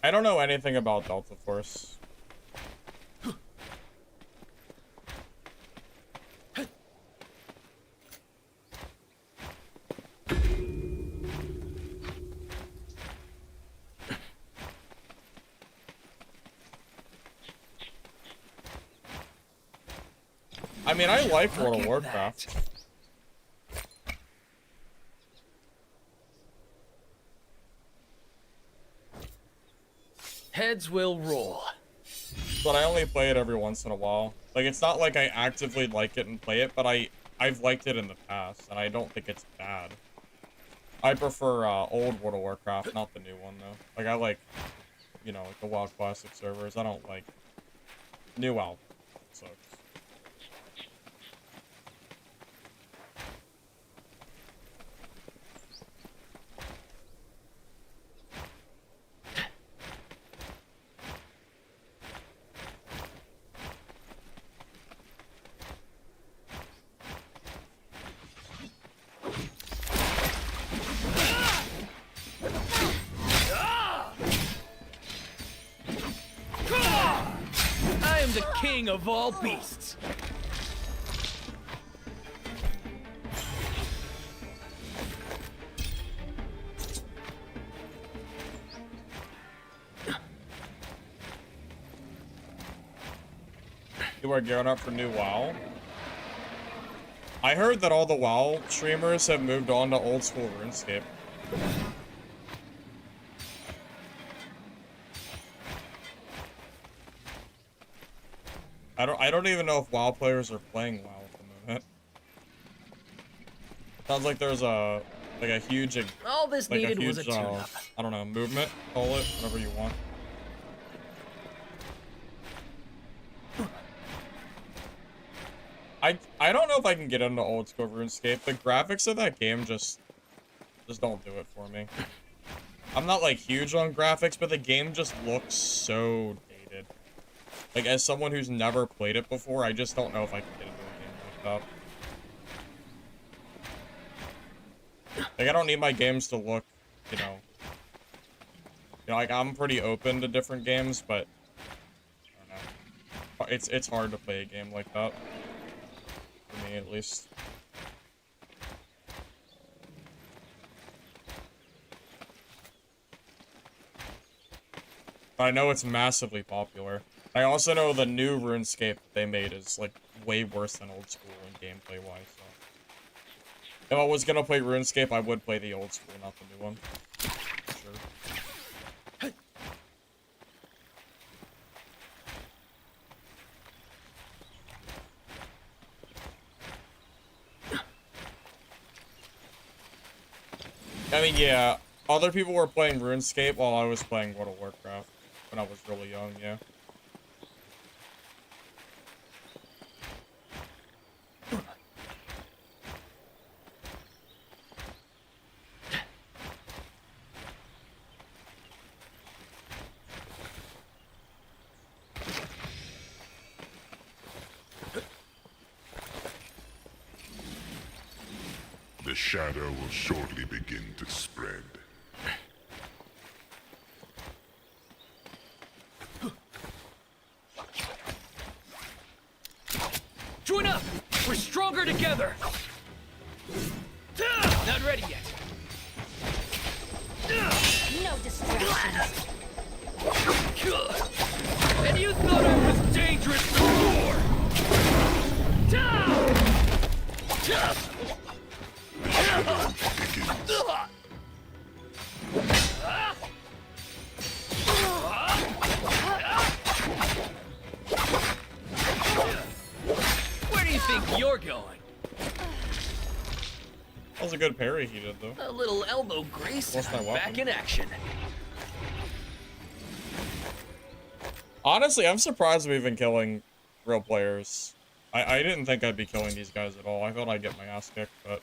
I don't know anything about Delta Force. I mean, I like World of
Look at
Warcraft.
that. Heads will roll.
But I only play it every once in a while. Like, it's not like I actively like it and play it, but I've liked it in the past, and I don't think it's bad. I prefer old World of Warcraft, not the new one, though. Like, I like, you know, like the WoW Classic servers. I don't like new WoW. Sucks.
I am the king of all beasts.
You are gearing up for new WoW. I heard that all the WoW streamers have moved on to old school RuneScape. I don't even know if WoW players are playing WoW at the moment. Sounds like there's a huge
All this
like
needed
a huge
was a tune-up.
I don't know, movement, call it, whatever you want. I don't know if I can get into old school RuneScape. The graphics of that game just don't do it for me. I'm not like huge on graphics, but the game just looks so dated. Like, as someone who's never played it before, I just don't know if I can get into a game like that. Like, I don't need my games to look, you know, like, I'm pretty open to different games, but I don't know. It's hard to play a game like that. For me, at least. I know it's massively popular. I also know the new RuneScape that they made is, like, way worse than old school in gameplay-wise, so. If I was gonna play RuneScape, I would play the old school, not the new one. For sure. I mean, yeah, other people were playing RuneScape while I was playing World of Warcraft when I was really young, yeah.
The shadow will shortly begin to spread.
Join up! We're stronger together! Not ready yet.
No distractions.
And you thought I was dangerous before! Where do you think you're going?
That was a good parry he did, though.
A little elbow grease,
Lost my
and I'm
weapon.
back in action.
Honestly, I'm surprised we've been killing real players. I didn't think I'd be killing these guys at all. I thought I'd get my ass kicked, but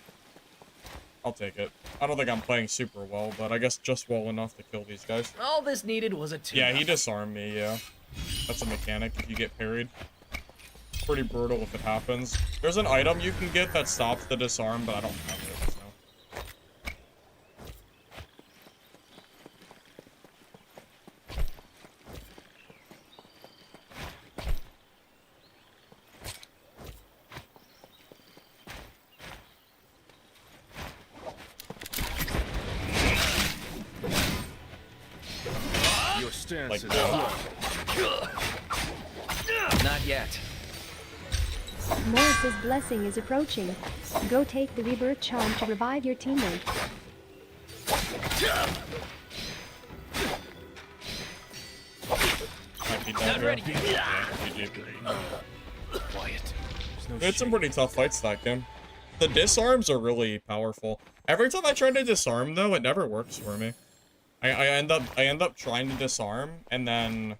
I'll take it. I don't think I'm playing super well, but I guess just well enough to kill these guys.
All this needed was a tune-up.
Yeah, he disarmed me, yeah. That's a mechanic if you get parried. Pretty brutal if it happens. There's an item you can get that stops the disarm, but I don't have it, so.
Your stance
Like
is
that.
Not yet.
Morris's blessing is approaching. Go take the rebirth charm to revive your teammate.
Might be
Not
done
ready
here.
yet.
Yeah, GG.
Quiet.
We had some pretty tough fights that game. The disarms are really powerful. Every time I try to disarm, though, it never works for me. I end up trying to disarm, and then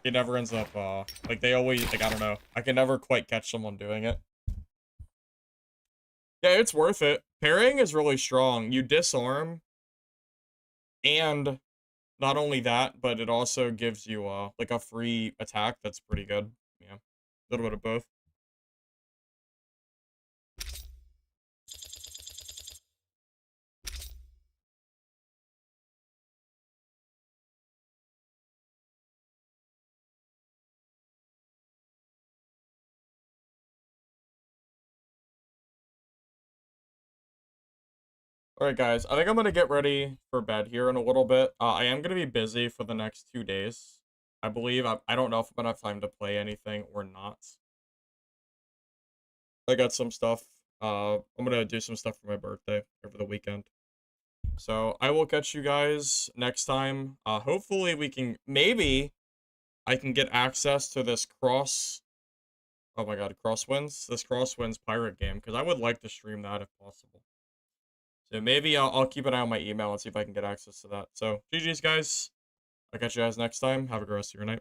it never ends up, like, they always, like, I don't know. I can never quite catch someone doing it. Yeah, it's worth it. Parrying is really strong. You disarm, and not only that, but it also gives you, like, a free attack that's pretty good. Yeah, a little bit of both. Alright guys, I think I'm gonna get ready for bed here in a little bit. I am gonna be busy for the next 2 days. I believe. I don't know if I'm gonna have time to play anything or not. I got some stuff. I'm gonna do some stuff for my birthday over the weekend. So I will catch you guys next time. Hopefully we can, maybe I can get access to this oh my god, this Crosswinds pirate game, because I would like to stream that if possible. So maybe I'll keep an eye on my email and see if I can get access to that. So GG's guys. I'll catch you guys next time. Have a good rest of your night.